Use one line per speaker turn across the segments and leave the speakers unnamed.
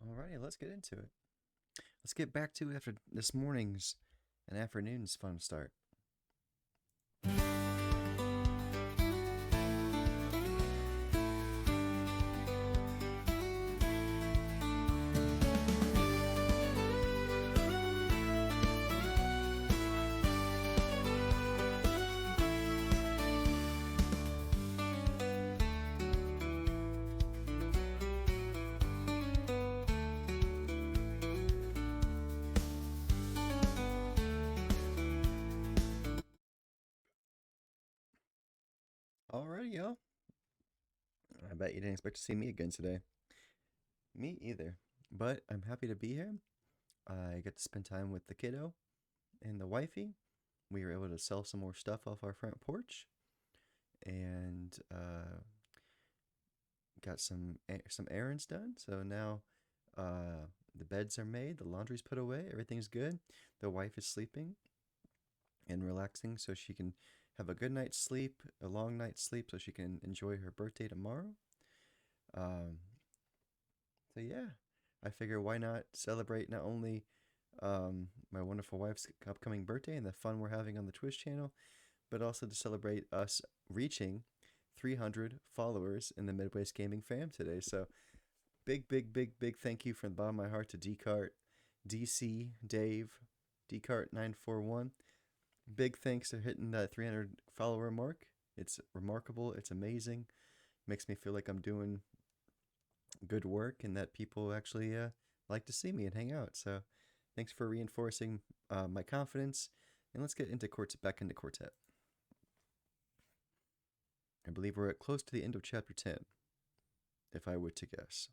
Alrighty, let's get into it. Let's get back to after this morning's and afternoon's fun start. Alrighty, y'all. I bet you didn't expect to see me again today. Me either. But I'm happy to be here. I get to spend time with the kiddo and the wifey. We were able to sell some more stuff off our front porch, and got some errands done. So now the beds are made, the laundry's put away, everything's good. The wife is sleeping and relaxing so she can have a good night's sleep, a long night's sleep, so she can enjoy her birthday tomorrow. Um, so yeah, I figure why not celebrate not only my wonderful wife's upcoming birthday and the fun we're having on the Twitch channel, but also to celebrate us reaching 300 followers in the Midwest Gaming fam today. So big thank you from the bottom of my heart to Dcart, DC, Dave, Dcart941. Big thanks for hitting that 300 follower mark. It's remarkable. It's amazing. Makes me feel like I'm doing good work and that people actually like to see me and hang out. So thanks for reinforcing my confidence. And let's get into back into Quartet. I believe we're at close to the end of chapter 10, if I were to guess.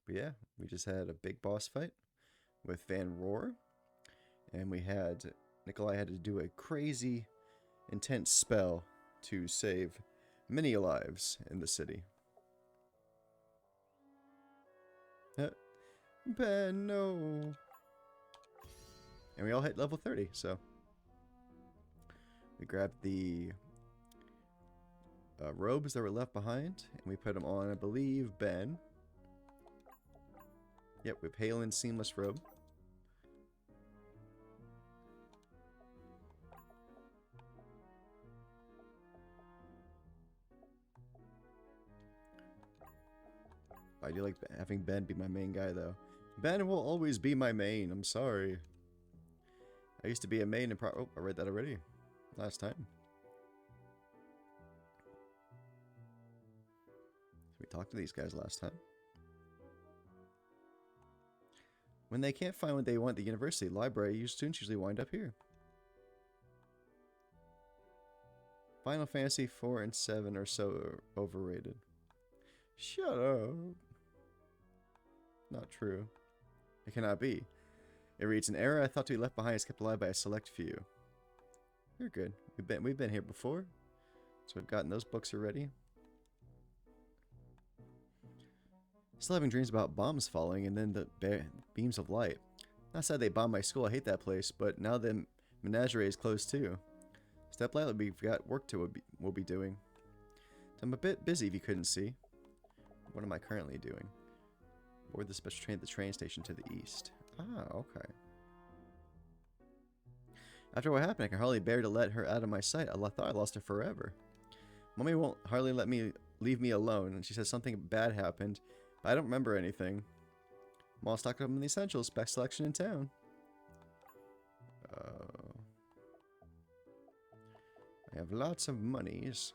But yeah, we just had a big boss fight with Van Roar, and Nikolai had to do a crazy, intense spell to save many lives in the city. Ben, no. And we all hit level 30, so we grabbed the robes that were left behind, and we put them on, I believe, Ben. Yep, with Halen Seamless Robe. I do like having Ben be my main guy, though. Ben will always be my main. I'm sorry. I used to be a main in oh, I read that already. Last time. We talked to these guys last time. When they can't find what they want at the university library, students usually wind up here. Final Fantasy 4 and 7 are so overrated. Shut up. Not true. It cannot be. It reads, an error I thought to be left behind is kept alive by a select few. You're good. We've been here before. So we've gotten those books already. Still having dreams about bombs falling and then the beams of light. Not sad they bombed my school, I hate that place, but now the menagerie is closed too. Step lightly, we've got work we'll be doing. So I'm a bit busy if you couldn't see. What am I currently doing? Board the special train at the train station to the east. Ah, okay. After what happened, I can hardly bear to let her out of my sight. I thought I lost her forever. Mommy won't hardly leave me alone, and she says something bad happened, but I don't remember anything. I'm all stocked up on the essentials. Best selection in town. I have lots of monies.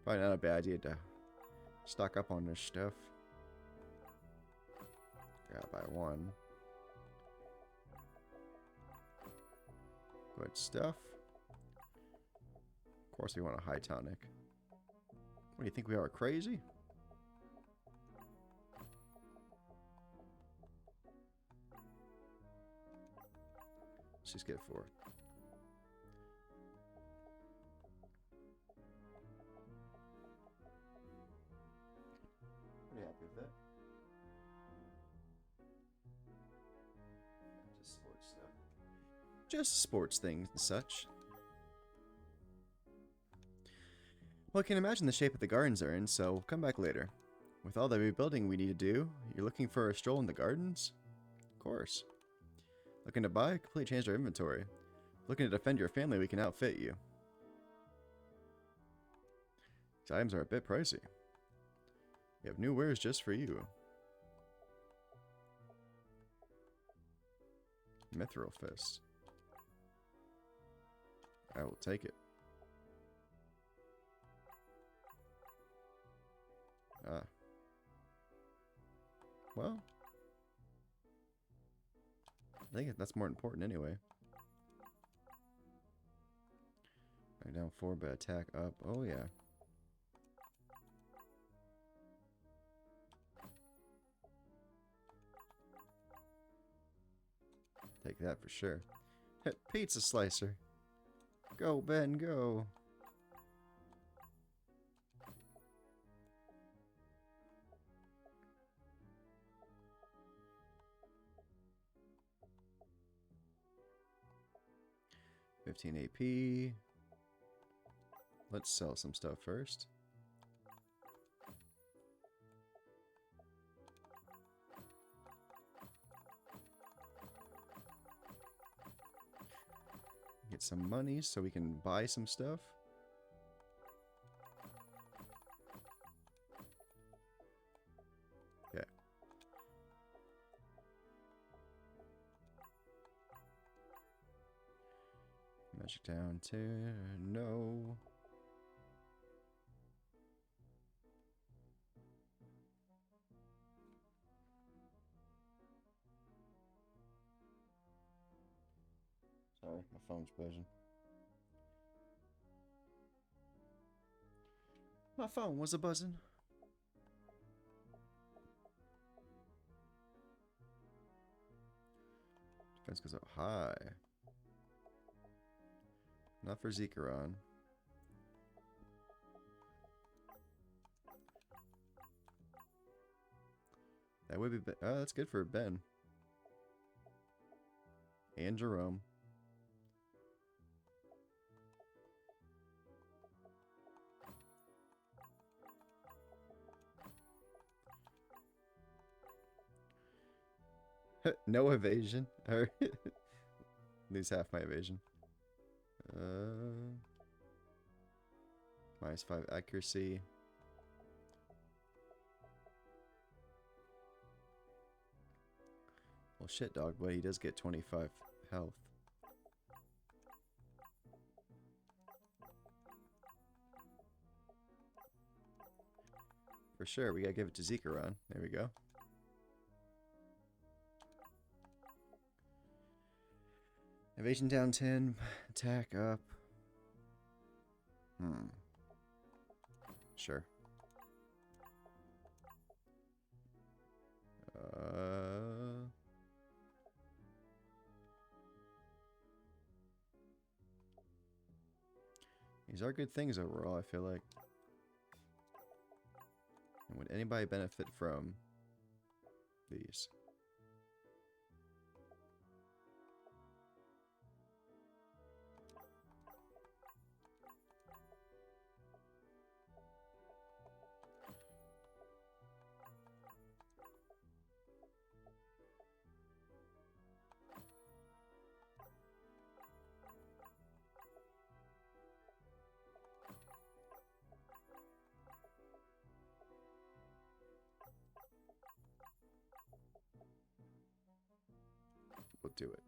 Probably not a bad idea to stock up on this stuff. Gotta buy one. Good stuff. Of course we want a high tonic. What do you think we are, crazy? Let's just get 4. Pretty happy with that. Just sports stuff. Just sports things and such. Well, I can imagine the shape of the gardens are in, so we'll come back later. With all the rebuilding we need to do, you're looking for a stroll in the gardens? Of course. Looking to buy? Completely changed our inventory. Looking to defend your family, we can outfit you. These items are a bit pricey. We have new wares just for you. Mithril Fist. I will take it. Ah. Well. I think that's more important anyway. Right down 4, but attack up. Oh, yeah. Take that for sure. Pizza slicer. Go, Ben, go. $15 AP. Let's sell some stuff first. Get some money so we can buy some stuff. Okay. Magic down to no. Sorry, my phone's buzzing. My phone was a buzzing. Defense goes up high. Not for Zikaron. That would be. Oh, that's good for Ben. And Jerome. No evasion. Or lose half my evasion. -5 accuracy. Well, shit, dog, but he does get 25 health. For sure, we gotta give it to Zikaron. There we go. Evasion down 10, attack up. Sure. These are good things overall, I feel like. And would anybody benefit from these? We'll do it.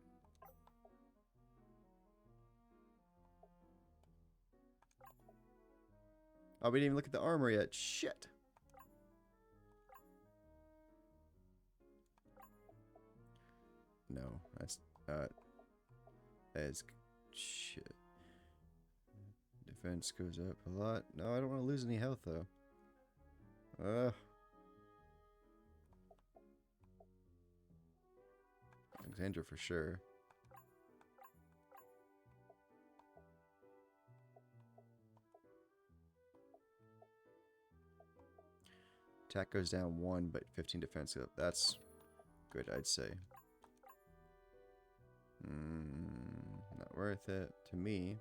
Oh, we didn't even look at the armor yet. Shit. No, that's shit. Defense goes up a lot. No, I don't want to lose any health though. Alexandra for sure. Attack goes down 1, but 15 defense up. That's good, I'd say. Not worth it to me.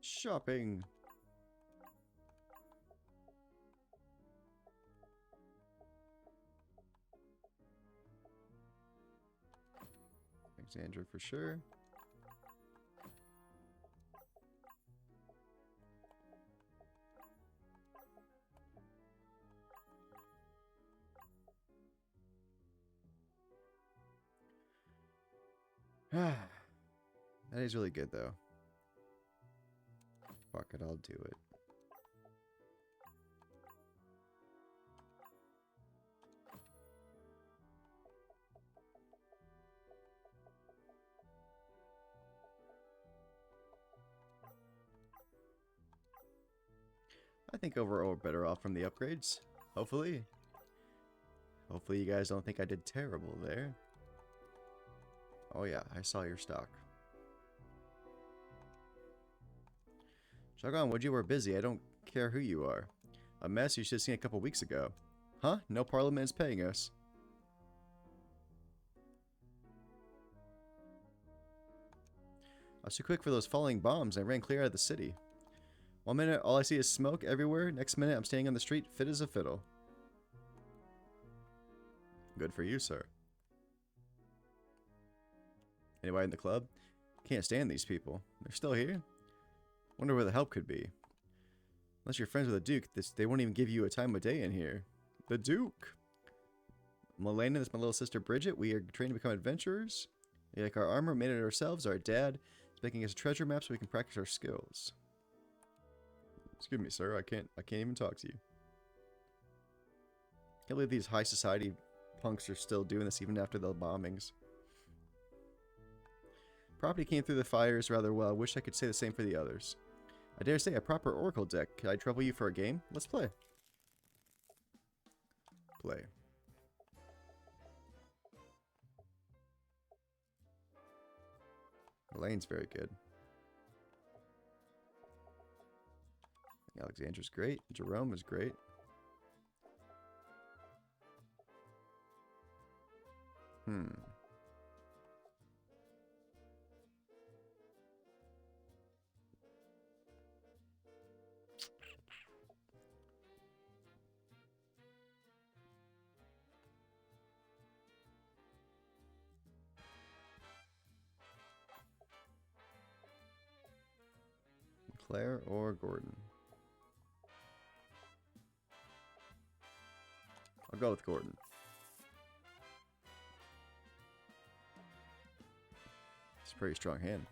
Shopping. Alexandra for sure. That is really good though. Fuck it, I'll do it. I think overall we're better off from the upgrades. Hopefully. Hopefully you guys don't think I did terrible there. Oh yeah, I saw your stock. Shogun, would you were busy? I don't care who you are. A mess you should have seen a couple weeks ago. Huh? No parliament is paying us. I was too quick for those falling bombs. I ran clear out of the city. 1 minute, all I see is smoke everywhere. Next minute, I'm staying on the street, fit as a fiddle. Good for you, sir. Anybody in the club? Can't stand these people. They're still here? Wonder where the help could be. Unless you're friends with the Duke, they won't even give you a time of day in here. The Duke! Melena, that's my little sister Bridget. We are trained to become adventurers. We like our armor, made it ourselves. Our dad is making us a treasure map so we can practice our skills. Excuse me, sir. I can't even talk to you. Can't believe these high society punks are still doing this even after the bombings. Property came through the fires rather well. Wish I could say the same for the others. I dare say a proper oracle deck. Could I trouble you for a game? Let's play. Play. Elaine's very good. Alexandra's great. Jerome is great. Claire or Gordon? I'll go with Gordon. It's a pretty strong hand.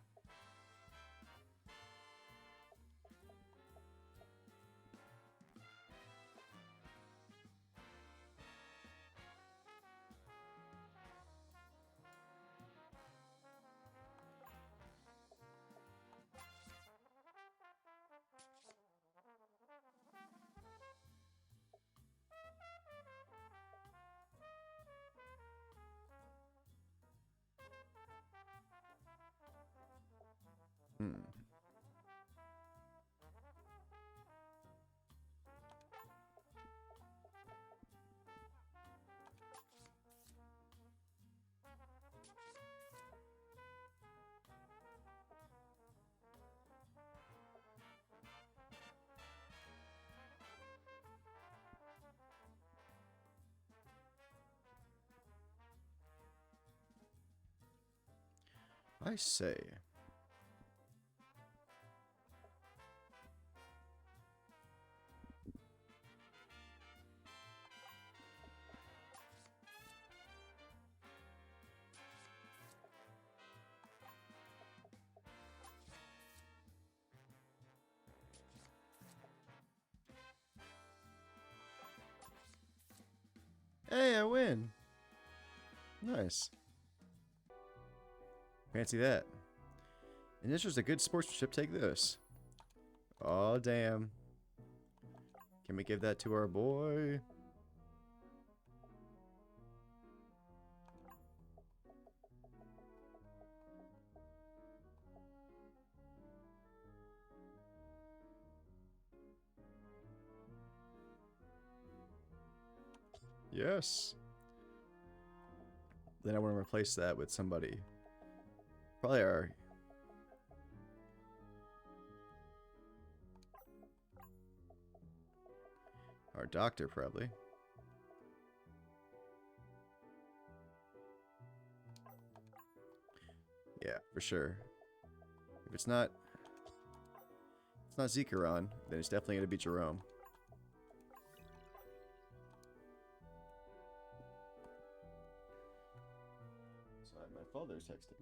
I say. Hey, I win. Nice. Fancy that. And this was a good sportsmanship. Take this. Oh, damn. Can we give that to our boy? Yes. Then I want to replace that with somebody. Probably our doctor, probably. Yeah, for sure. If it's not Zikaron, then it's definitely going to be Jerome. Sorry, my father's texting.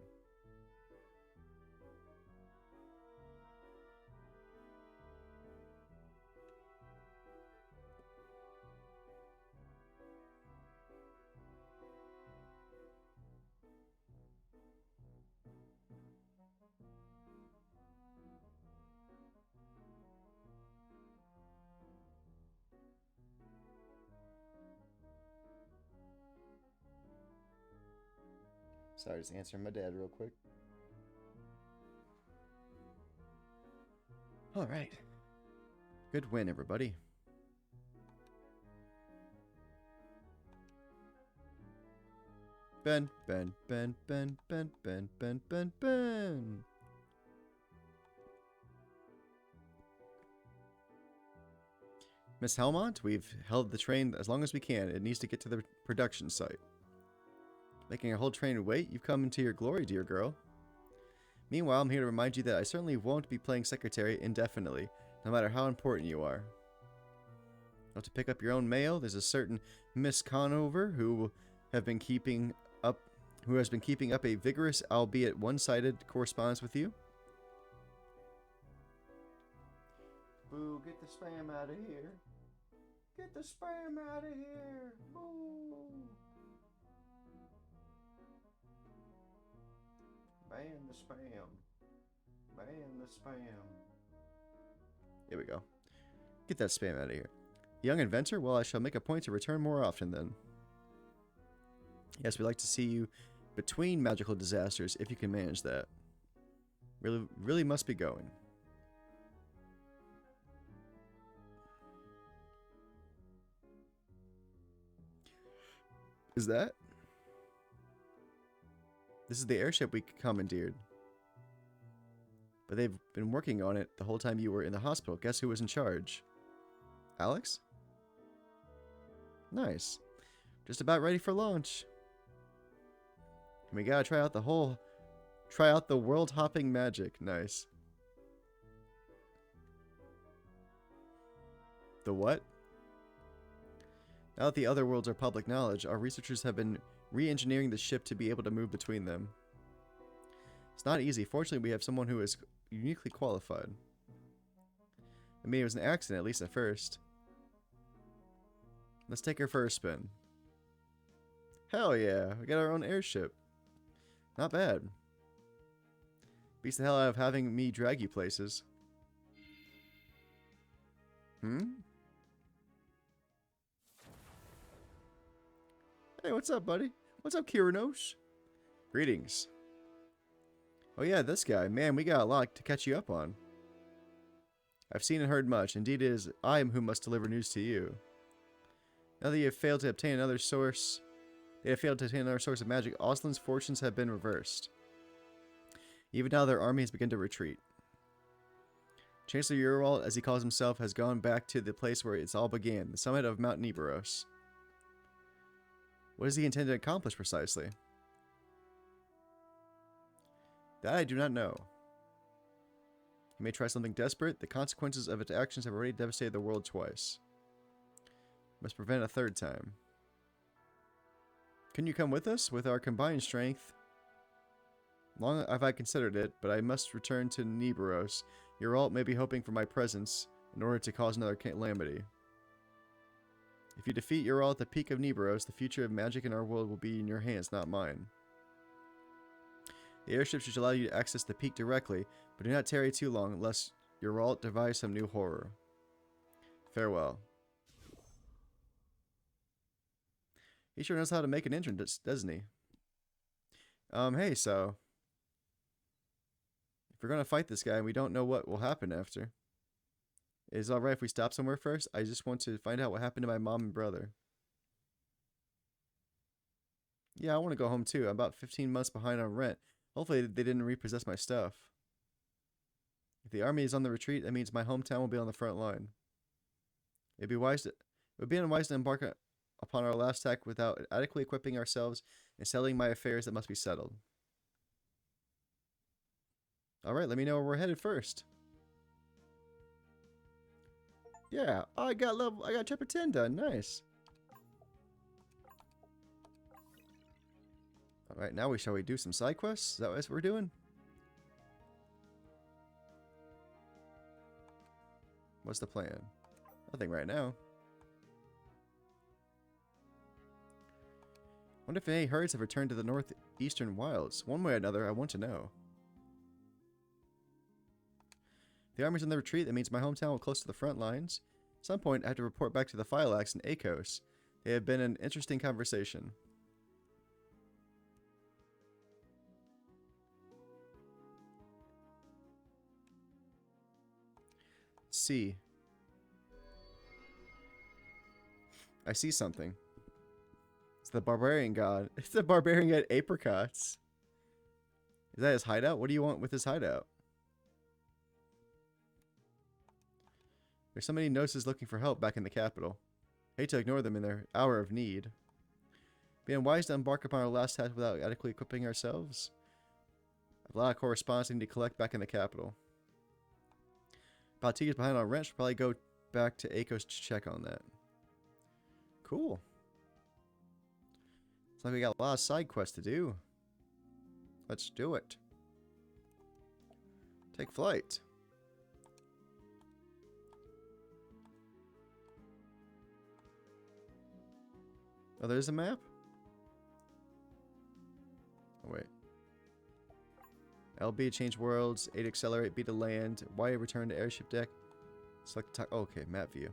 Sorry, just answering my dad real quick. All right. Good win, everybody. Ben. Miss Helmont, we've held the train as long as we can. It needs to get to the production site. Making a whole train wait? You've come into your glory, dear girl. Meanwhile, I'm here to remind you that I certainly won't be playing secretary indefinitely, no matter how important you are. Want to pick up your own mail? There's a certain Miss Conover who has been keeping up a vigorous, albeit one-sided, correspondence with you. Boo, get the spam out of here. Get the spam out of here. Boo. Ban the spam. Ban the spam. Here we go. Get that spam out of here. Young inventor? Well, I shall make a point to return more often then. Yes, we'd like to see you between magical disasters if you can manage that. Really must be going. Is that? This is the airship we commandeered. But they've been working on it the whole time you were in the hospital. Guess who was in charge? Alex? Nice. Just about ready for launch. We gotta try out the world hopping magic. Nice. The what? Now that the other worlds are public knowledge, our researchers have been re-engineering the ship to be able to move between them. It's not easy. Fortunately, we have someone who is uniquely qualified. I mean, it was an accident, at least at first. Let's take her for a spin. Hell yeah, we got our own airship. Not bad. Beats the hell out of having me drag you places. Hey, what's up, buddy? What's up, Kiranos? Greetings. Oh yeah, this guy. Man, we got a lot to catch you up on. I've seen and heard much. Indeed, it is I who must deliver news to you. Now that you have failed to obtain another source... of magic, Oslin's fortunes have been reversed. Even now, their army has begun to retreat. Chancellor Urwald, as he calls himself, has gone back to the place where it all began, the summit of Mount Nibiros. What does he intend to accomplish precisely? That I do not know. He may try something desperate. The consequences of its actions have already devastated the world twice. Must prevent a third time. Can you come with us? With our combined strength. Long have I considered it, but I must return to Nibiros. Your alt may be hoping for my presence in order to cause another calamity. If you defeat Ural at the peak of Nibiros, the future of magic in our world will be in your hands, not mine. The airship should allow you to access the peak directly, but do not tarry too long, lest Ural devise some new horror. Farewell. He sure knows how to make an entrance, doesn't he? Hey, so... if we're gonna fight this guy and we don't know what will happen after... is it alright if we stop somewhere first? I just want to find out what happened to my mom and brother. Yeah, I want to go home too. I'm about 15 months behind on rent. Hopefully they didn't repossess my stuff. If the army is on the retreat, that means my hometown will be on the front line. It would be unwise to embark upon our last attack without adequately equipping ourselves and settling my affairs that must be settled. Alright, let me know where we're headed first. Yeah, I got chapter 10 done. Nice. Alright, now shall we do some side quests? Is that what we're doing? What's the plan? Nothing right now. Wonder if any herds have returned to the northeastern wilds. One way or another, I want to know. The army's on the retreat. That means my hometown will close to the front lines. At some point, I have to report back to the Phylax and Akos. They have been an interesting conversation. See. I see something. It's the barbarian god. It's the barbarian god Apricots. Is that his hideout? What do you want with his hideout? There's so many notices looking for help back in the capital. Hate to ignore them in their hour of need. Being wise to embark upon our last task without adequately equipping ourselves. I have a lot of correspondence I need to collect back in the capital. About 2 years behind on rent. Should probably go back to Akos to check on that. Cool. Looks like we got a lot of side quests to do. Let's do it. Take flight. Oh, there's a map? Oh, wait. LB, change worlds. A to accelerate. B to land. Y, return to airship deck. Select oh, okay, map view.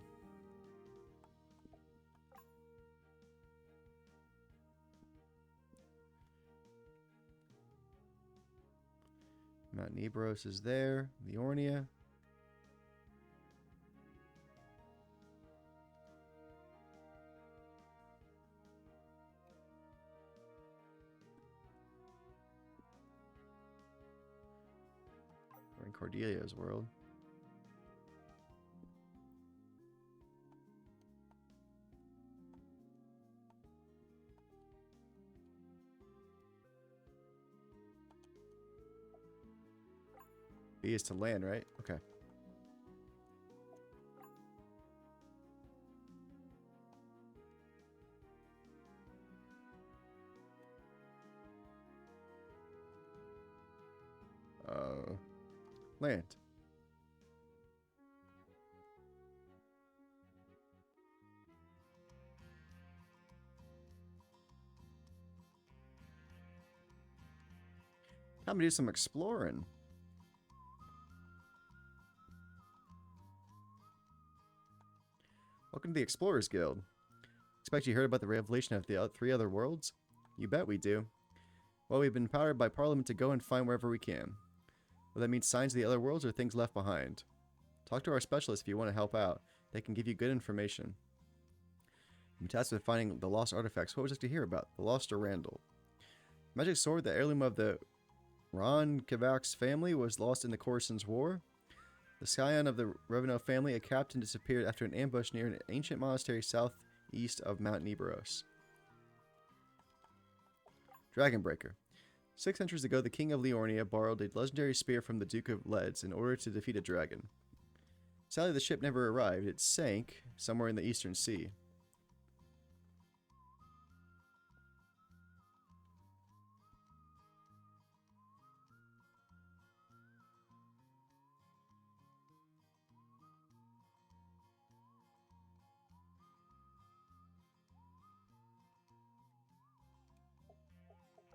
Mount Nibros is there. Liornia. We're in Cordelia's world. B is to land, right? Okay. Land. Time to do some exploring. Welcome to the Explorers Guild. Expect you heard about the revelation of the 3 other worlds? You bet we do. Well, we've been empowered by Parliament to go and find wherever we can. Whether that means signs of the other worlds or things left behind. Talk to our specialists if you want to help out. They can give you good information. I'm tasked with finding the lost artifacts. What would you like to hear about? The lost Durandal. Magic sword, the heirloom of the Ron Kavak's family, was lost in the Corson's War. The scion of the Revenant family, a captain, disappeared after an ambush near an ancient monastery southeast of Mount Nibiros. Dragonbreaker. 6 centuries ago, the king of Liornia borrowed a legendary spear from the Duke of Leeds in order to defeat a dragon. Sadly, the ship never arrived. It sank somewhere in the Eastern Sea.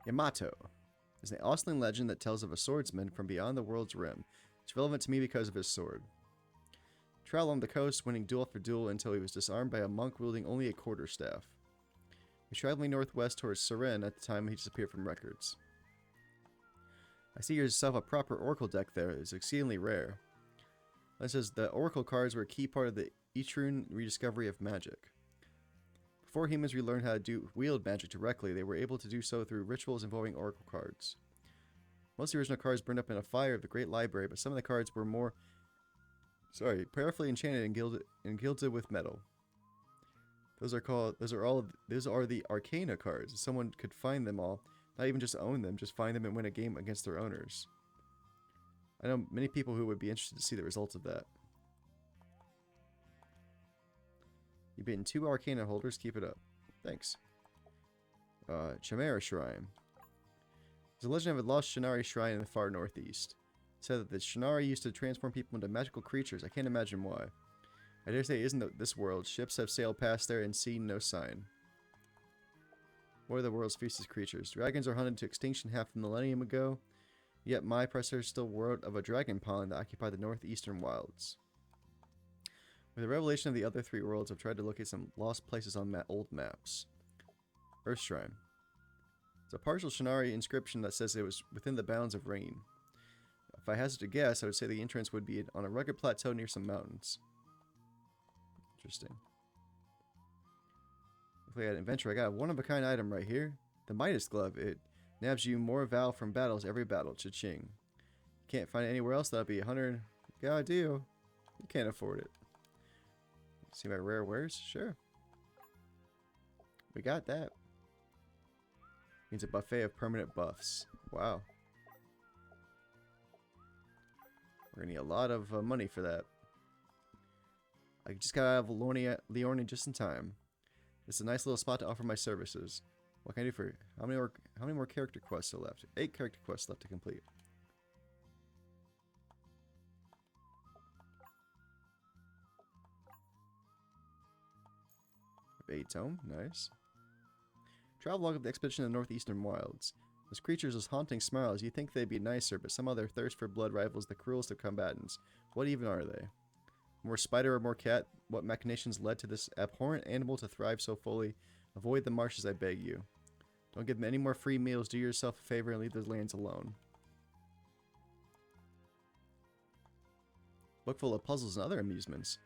Yamato is an Auslan legend that tells of a swordsman from beyond the world's rim. It's relevant to me because of his sword. Traveled on the coast, winning duel for duel until he was disarmed by a monk wielding only a quarterstaff. He was traveling northwest towards Seren at the time he disappeared from records. I see yourself a proper oracle deck there. It's exceedingly rare. It says the oracle cards were a key part of the Etrun rediscovery of magic. Before humans relearned how to wield magic directly, they were able to do so through rituals involving oracle cards. Most of the original cards burned up in a fire of the Great Library, but some of the cards were more powerfully enchanted and gilded with metal. Those are the Arcana cards. Someone could find them all, not even just own them, just find them and win a game against their owners. I know many people who would be interested to see the results of that. You've been 2 Arcana holders. Keep it up. Thanks. Chimera Shrine. There's a legend of a lost Shinari Shrine in the far northeast. It said that the Shinari used to transform people into magical creatures. I can't imagine why. I dare say it isn't this world. Ships have sailed past there and seen no sign. What are the world's fiercest creatures? Dragons are hunted to extinction half a millennium ago, yet my oppressors still word of a dragon pond that occupied the northeastern wilds. With the revelation of the other 3 worlds, I've tried to locate some lost places on old maps. Earth Shrine. It's a partial Shinari inscription that says it was within the bounds of rain. If I hazard to guess, I would say the entrance would be on a rugged plateau near some mountains. Interesting. If we had an adventure, I got a one-of-a-kind item right here. The Midas Glove. It nabs you more Val from battles every battle. Cha-ching. Can't find it anywhere else. That'll be 100. Got a deal. You can't afford it. See my rare wares? Sure. We got that. Means a buffet of permanent buffs. Wow. We're gonna need a lot of money for that. I just got out of Liornia just in time. It's a nice little spot to offer my services. What can I do for you? How many more character quests are left? 8 character quests left to complete. 8 tome, nice. Travel log of the expedition in the northeastern wilds. Those creatures with haunting smiles, you'd think they'd be nicer, but somehow their thirst for blood rivals the cruelest of combatants. What even are they? More spider or more cat? What machinations led to this abhorrent animal to thrive so fully? Avoid the marshes, I beg you. Don't give them any more free meals. Do yourself a favor and leave those lands alone. Book full of puzzles and other amusements.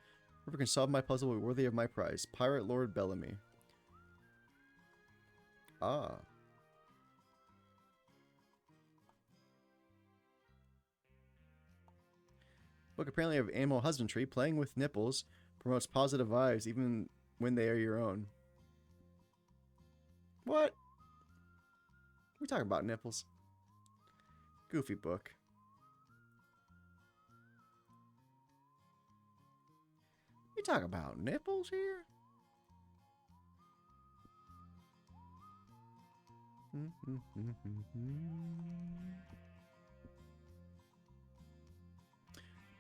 Whoever can solve my puzzle will be worthy of my prize. Pirate Lord Bellamy. Ah. Book apparently of animal husbandry. Playing with nipples promotes positive vibes even when they are your own. What? We talking about nipples. Goofy book. We talking about nipples here?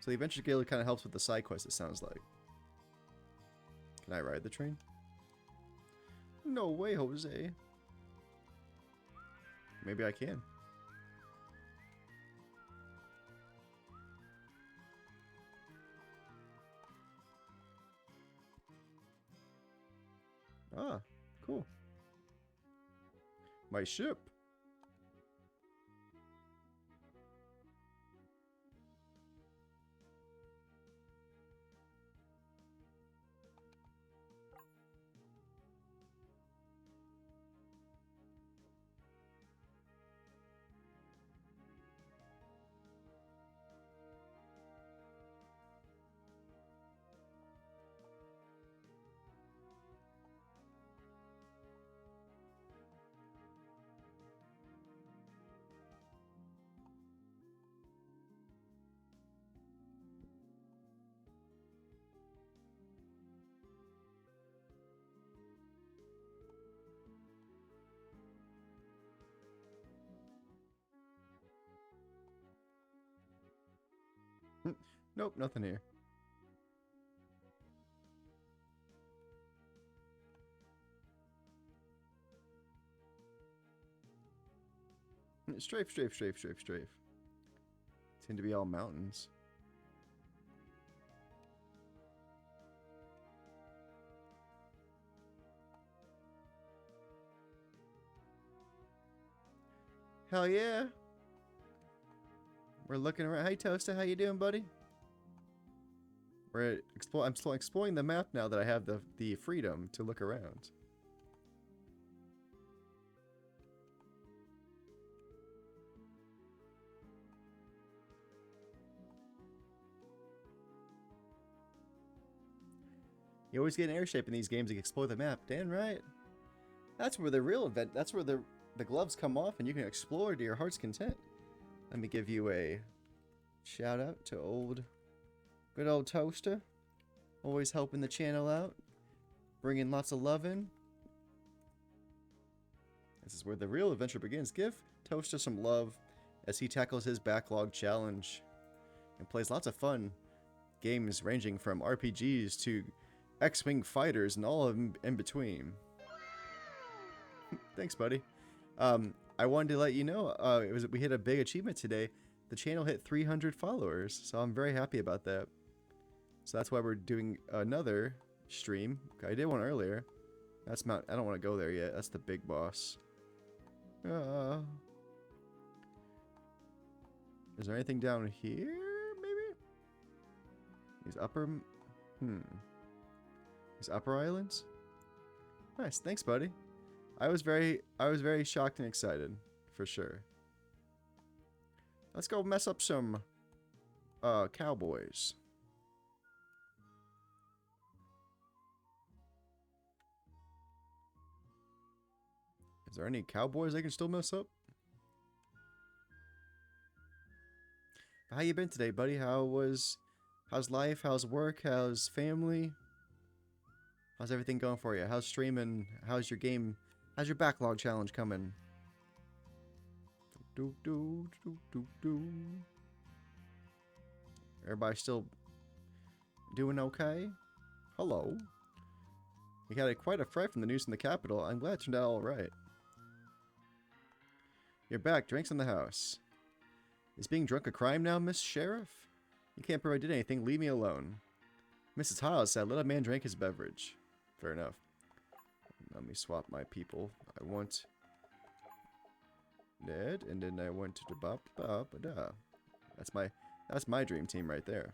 So the Adventure Guild kind of helps with the side quest, it sounds like. Can I ride the train? No way, Jose. Maybe I can. Ah, cool. My ship. Nope, nothing here. Strafe, strafe, strafe, strafe, strafe. Seem to be all mountains. Hell yeah. We're looking around. Hey, Toasta, how you doing, buddy? I'm still exploring the map now that I have the freedom to look around. You always get an airship in these games to explore the map. Damn right. That's where the real event. That's where the gloves come off and you can explore to your heart's content. Let me give you a shout out to good old Toaster. Always helping the channel out. Bringing lots of love in. This is where the real adventure begins. Give Toaster some love as he tackles his backlog challenge. And plays lots of fun games ranging from RPGs to X-Wing fighters and all of them in between. Thanks, buddy. I wanted to let you know, we hit a big achievement today. The channel hit 300 followers, so I'm very happy about that. So that's why we're doing another stream. I did one earlier. That's Mount. I don't want to go there yet. That's the big boss. Is there anything down here? Maybe. These upper. These upper islands. Nice. Thanks, buddy. I was very shocked and excited, for sure. Let's go mess up some cowboys. Is there any cowboys they can still mess up? How you been today, buddy? How's life? How's work? How's family? How's everything going for you? How's streaming? How's your game? How's your backlog challenge coming? Everybody still doing okay? Hello. We had quite a fright from the news in the capital. I'm glad it turned out all right. You're back. Drinks in the house. Is being drunk a crime now, Miss Sheriff? You can't prove I did anything. Leave me alone. Mrs. Howes said, let a man drink his beverage. Fair enough. Let me swap my people. I want Ned, and then I want to da. That's my dream team right there.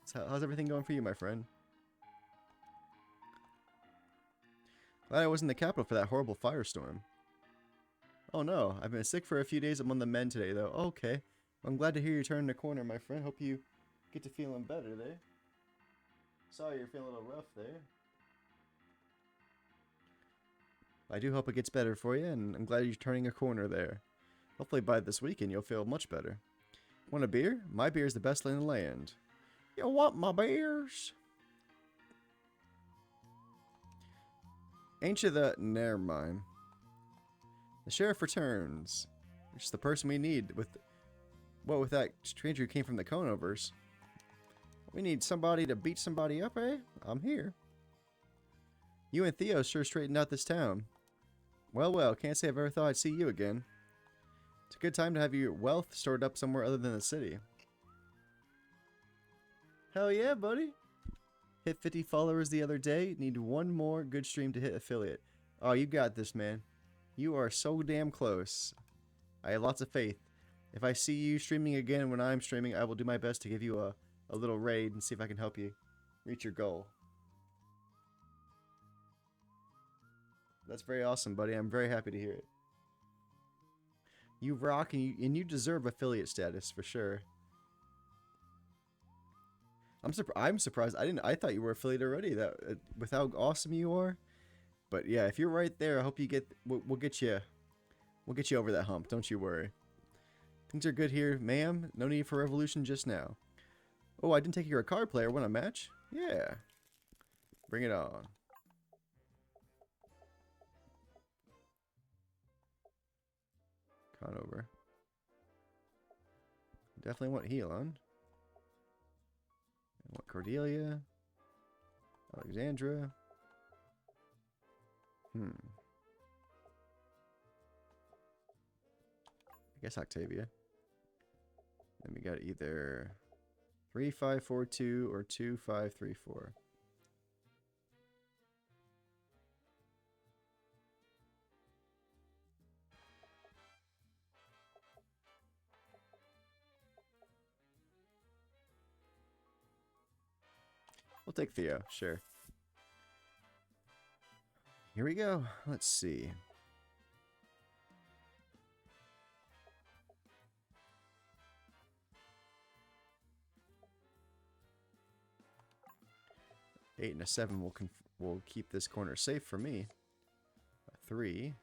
So how's everything going for you, my friend? Glad I wasn't in the capital for that horrible firestorm. Oh no, I've been sick for a few days. I'm on the mend today, though. Oh, okay. Well, I'm glad to hear you're turning the corner, my friend. Hope you get to feeling better there. Sorry you're feeling a little rough there. I do hope it gets better for you, and I'm glad you're turning a corner there. Hopefully by this weekend you'll feel much better. Want a beer? My beer is the best in the land. You want my beers? Ain't you the... Never mind. The sheriff returns. It's the person we need with that stranger who came from the Conovers. We need somebody to beat somebody up, eh? I'm here. You and Theo sure straightened out this town. Well, can't say I've ever thought I'd see you again. It's a good time to have your wealth stored up somewhere other than the city. Hell yeah, buddy. Hit 50 followers the other day. Need one more good stream to hit affiliate. Oh, you got this, man. You are so damn close. I have lots of faith. If I see you streaming again when I'm streaming, I will do my best to give you a little raid and see if I can help you reach your goal. That's very awesome, buddy. I'm very happy to hear it. You rock, and you deserve affiliate status for sure. I'm surprised. I thought you were affiliated already. That with how awesome you are. But yeah, if you're right there, I hope you get. We'll get you over that hump. Don't you worry. Things are good here, ma'am. No need for revolution just now. Oh, I didn't take you're a card player. Want a match? Yeah. Bring it on. Conover. Definitely want Helon. I want Cordelia. Alexandra. I guess Octavia. Then we got either 3542 or 2534. We'll take Theo, sure. Here we go. Let's see. Eight and a 7 will keep this corner safe for me. A 3.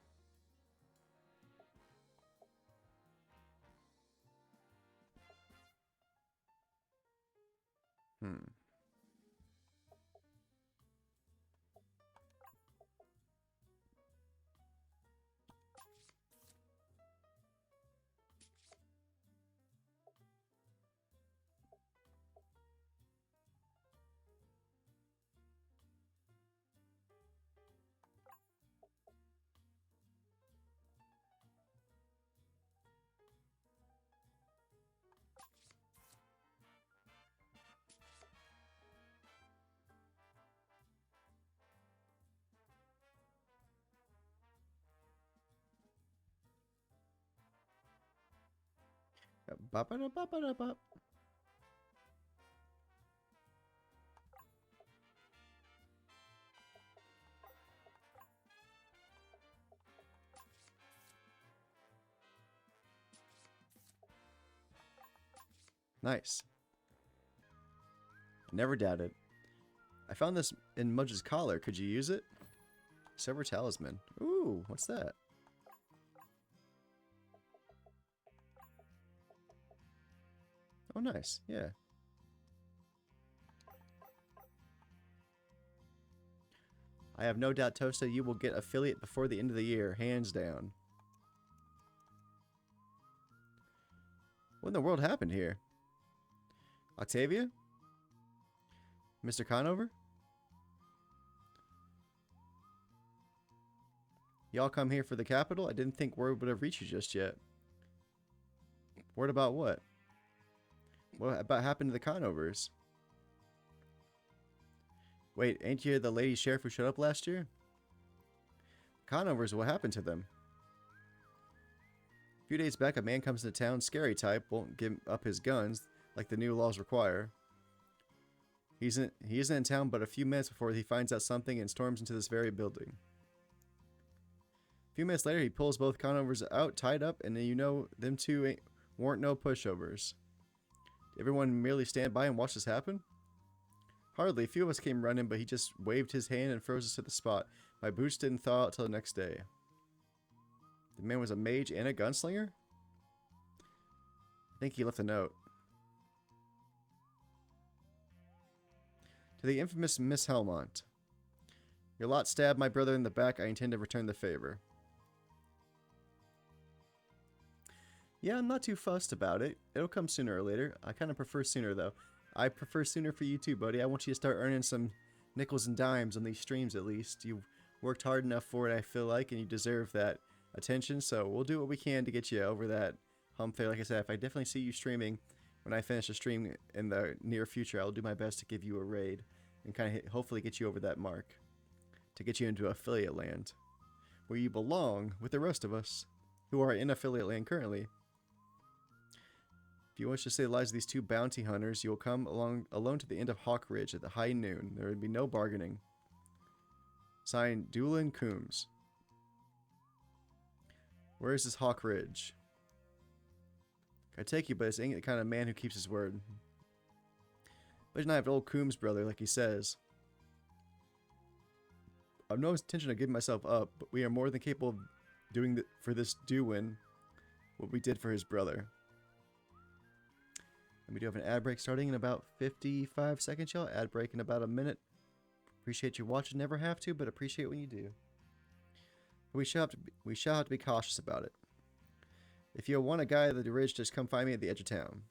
Bop-a-da-bop-a-da-bop. Nice. Never doubted. I found this in Mudge's collar. Could you use it? Silver talisman. Ooh, what's that? Oh, nice. Yeah. I have no doubt, Tosta, you will get affiliate before the end of the year. Hands down. What in the world happened here? Octavia? Mr. Conover? Y'all come here for the capital? I didn't think word would have reached you just yet. Word about what? What about happened to the Conovers? Wait, ain't you the lady sheriff who showed up last year? Conovers, what happened to them? A few days back, a man comes into town, scary type, won't give up his guns like the new laws require. He isn't in town but a few minutes before he finds out something and storms into this very building. A few minutes later, he pulls both Conovers out, tied up, and you know them two weren't no pushovers. Did everyone merely stand by and watch this happen? Hardly. A few of us came running, but he just waved his hand and froze us to the spot. My boots didn't thaw out till the next day. The man was a mage and a gunslinger? I think he left a note. To the infamous Miss Helmont. Your lot stabbed my brother in the back. I intend to return the favor. Yeah, I'm not too fussed about it. It'll come sooner or later. I kind of prefer sooner, though. I prefer sooner for you too, buddy. I want you to start earning some nickels and dimes on these streams at least. You've worked hard enough for it, I feel like, and you deserve that attention. So we'll do what we can to get you over that hump there. Like I said, if I definitely see you streaming when I finish a stream in the near future, I'll do my best to give you a raid and kind of hopefully get you over that mark to get you into affiliate land where you belong with the rest of us who are in affiliate land currently. If you wish to say the lives of these two bounty hunters, you will come alone to the end of Hawk Ridge at the high noon. There would be no bargaining. Signed, Doolin Coombs. Where is this Hawk Ridge? I take you, but this ain't the kind of man who keeps his word. But I have an old Coombs brother, like he says. I've no intention of giving myself up, but we are more than capable of doing for this Dewin what we did for his brother. And we do have an ad break starting in about 55 seconds, y'all. Ad break in about a minute. Appreciate you watching. Never have to, but appreciate when you do. We shall have to be cautious about it. If you want a guy at the ridge, just come find me at the edge of town.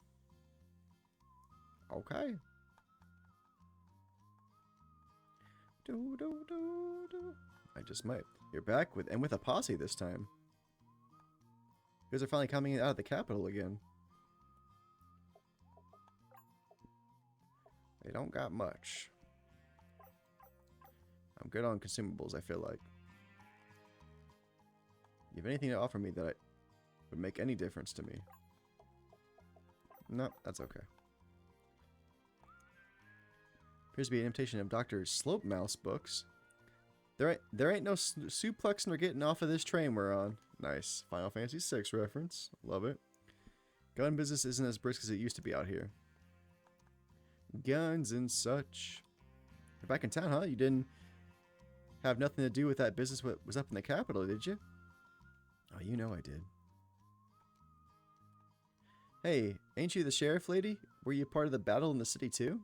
Okay. Do, do, do, do. I just might. You're back with a posse this time. You guys are finally coming out of the capital again. They don't got much. I'm good on consumables, I feel like. You have anything to offer me that would make any difference to me? No, that's okay. Appears to be an imitation of Dr. Slope Mouse books. There ain't no suplexing or getting off of this train we're on. Nice. Final Fantasy VI reference. Love it. Gun business isn't as brisk as it used to be out here. Guns and such. You're back in town, huh? You didn't have nothing to do with that business what was up in the capital, did you? Oh, you know I did. Hey, ain't you the sheriff lady? Were you part of the battle in the city too?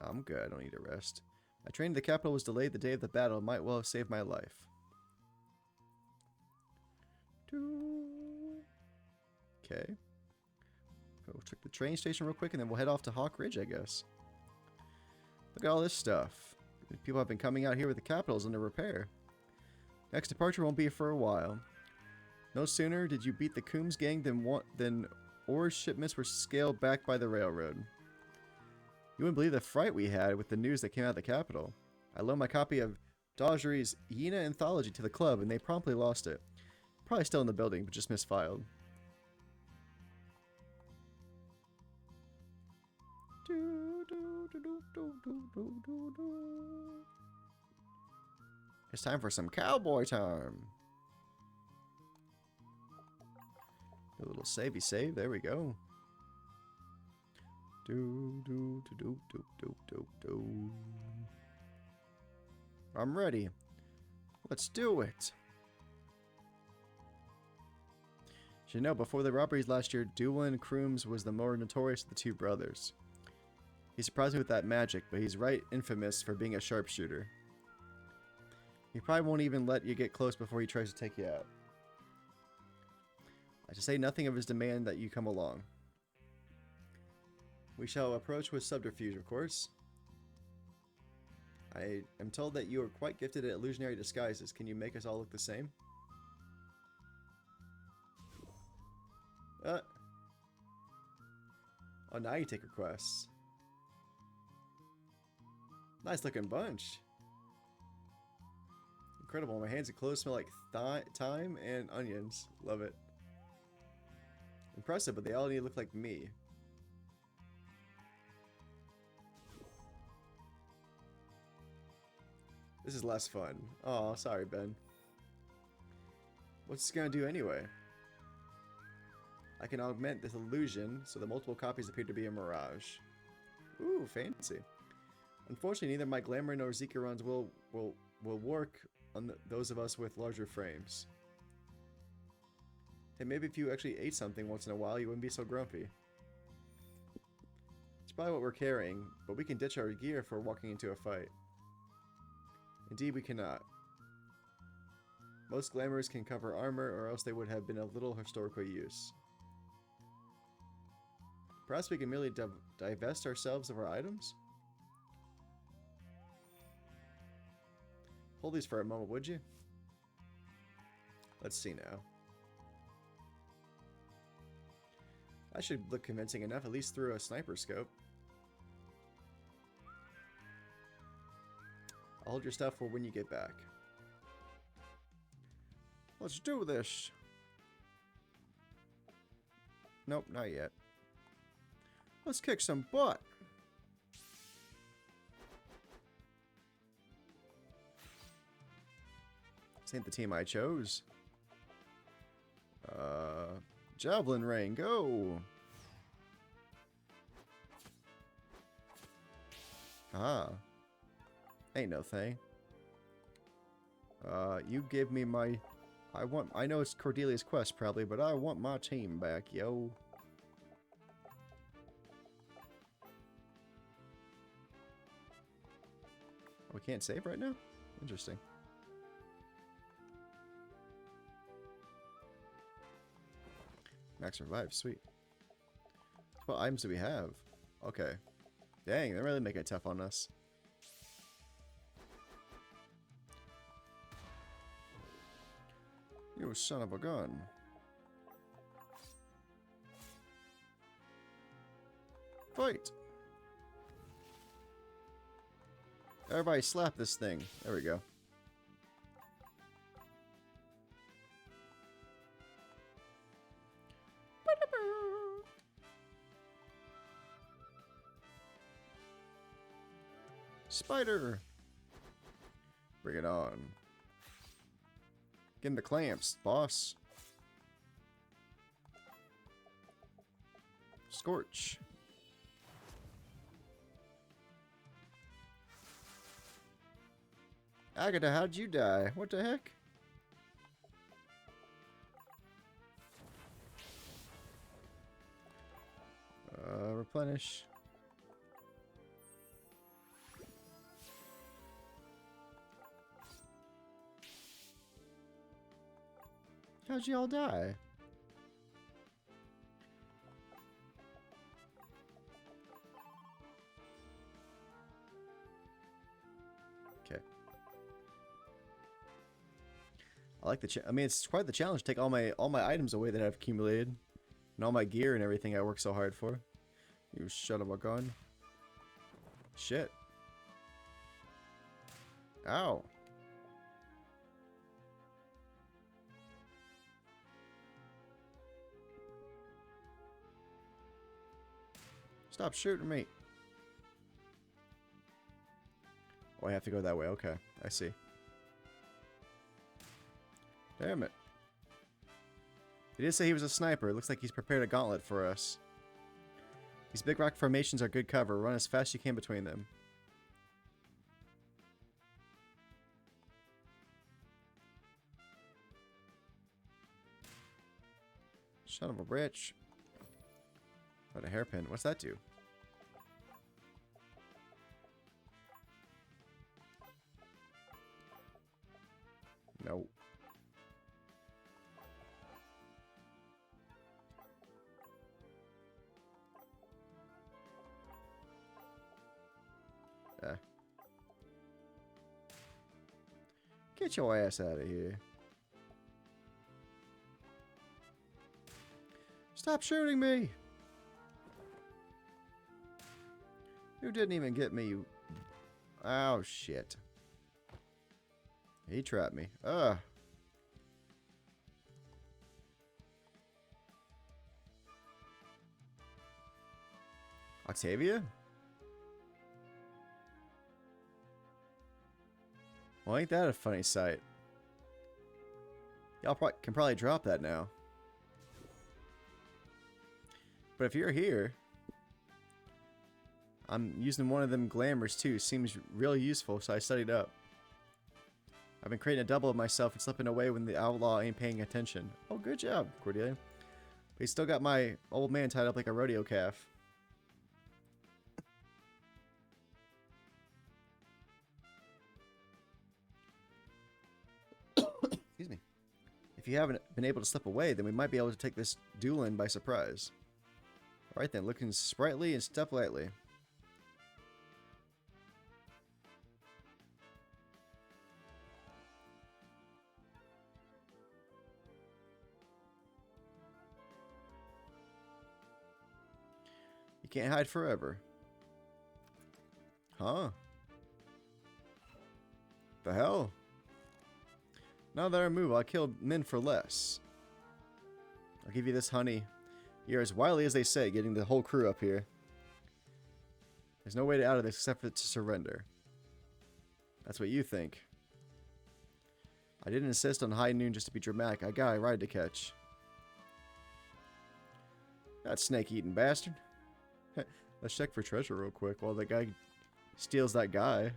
I'm good. I don't need a rest. My train to the capital was delayed the day of the battle. It might well have saved my life. Okay. Go check the train station real quick and then we'll head off to Hawk Ridge, I guess. Look at all this stuff. People have been coming out here with the capitals under repair. Next departure won't be for a while. No sooner did you beat the Coombs gang than ore shipments were scaled back by the railroad. You wouldn't believe the fright we had with the news that came out of the capital. I loaned my copy of Dodgery's Yena Anthology to the club and they promptly lost it. Probably still in the building, but just misfiled. It's time for some cowboy time. A little savey save. There we go. I'm ready. Let's do it. You know, before the robberies last year, Doolin Crooms was the more notorious of the two brothers. He surprised me with that magic, but he's right infamous for being a sharpshooter. He probably won't even let you get close before he tries to take you out. I should say nothing of his demand that you come along. We shall approach with subterfuge, of course. I am told that you are quite gifted at illusionary disguises. Can you make us all look the same? Oh, now you take requests. Nice looking bunch. Incredible. My hands and clothes smell like thyme and onions. Love it. Impressive, but they all need to look like me. This is less fun. Oh, sorry, Ben. What's this gonna do anyway? I can augment this illusion so the multiple copies appear to be a mirage. Ooh, fancy. Unfortunately, neither my glamour nor Zika runs will work on those of us with larger frames. Hey, maybe if you actually ate something once in a while, you wouldn't be so grumpy. It's probably what we're carrying, but we can ditch our gear for walking into a fight. Indeed, we cannot. Most glamours can cover armor, or else they would have been of little historical use. Perhaps we can merely divest ourselves of our items? Hold these for a moment, would you? Let's see now. That should look convincing enough, at least through a sniper scope. I'll hold your stuff for when you get back. Let's do this. Nope, not yet. Let's kick some butt. This ain't the team I chose. Javelin rain, go! Ah. Ain't no thing. You give me my... I know it's Cordelia's quest probably, but I want my team back, yo. We can't save right now? Interesting. Max revive, sweet. What items do we have? Okay. Dang, they're really making it tough on us. You son of a gun. Fight! Everybody slap this thing. There we go. Spider! Bring it on. Get in the clamps, boss. Scorch. Agatha, how'd you die? What the heck? Replenish. How'd you all die? Okay. I like the I mean, it's quite the challenge to take all my items away that I've accumulated. And all my gear and everything I worked so hard for. You son of a gun. Shit. Ow. Stop shooting me. Oh, I have to go that way. Okay, I see. Damn it. He did say he was a sniper. It looks like he's prepared a gauntlet for us. These big rock formations are good cover. Run as fast as you can between them. Son of a bitch. What a hairpin. What's that do? No. Get your ass out of here. Stop shooting me! You didn't even get me, you... Oh, shit. He trapped me. Ugh. Octavia? Well, ain't that a funny sight? Y'all can probably drop that now. But if you're here, I'm using one of them glamours too. Seems really useful, so I studied up. I've been creating a double of myself and slipping away when the outlaw ain't paying attention. Oh, good job, Cordelia. But he's still got my old man tied up like a rodeo calf. Excuse me. If you haven't been able to slip away, then we might be able to take this duel in by surprise. Alright then, looking sprightly and step lightly. You can't hide forever. Huh? The hell? Now that I move, I'll kill men for less. I'll give you this honey. You're as wily as they say, getting the whole crew up here. There's no way out of this except for to surrender. That's what you think. I didn't insist on high noon just to be dramatic. I got a ride to catch. That snake-eating bastard. Let's check for treasure real quick while the guy steals that guy.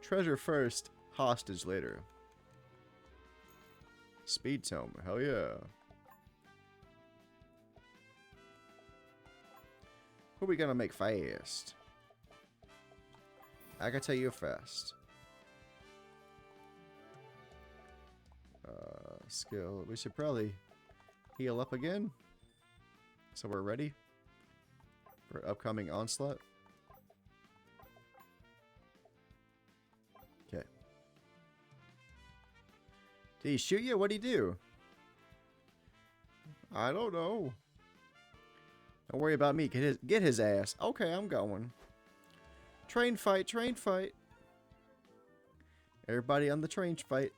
Treasure first, hostage later. Speed tome, hell yeah. Who are we gonna make fast? I can tell you fast. Skill. We should probably heal up again. So we're ready for upcoming onslaught. Okay. Did he shoot you? What'd he do? I don't know. Don't worry about me. Get his ass. Okay, I'm going. Train fight, train fight. Everybody on the train fight.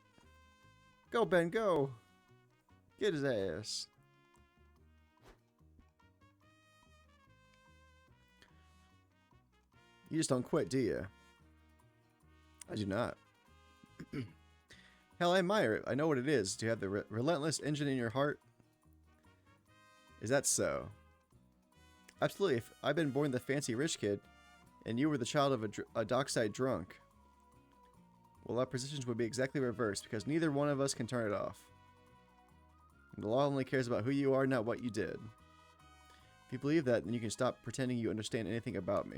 Go, Ben, go. Get his ass. You just don't quit, do you? I do not. Hell, I admire it. I know what it is to have the relentless engine in your heart. Is that so? Absolutely. If I've been born the fancy rich kid, and you were the child of a dockside drunk, well, our positions would be exactly reversed, because neither one of us can turn it off. And the law only cares about who you are, not what you did. If you believe that, then you can stop pretending you understand anything about me.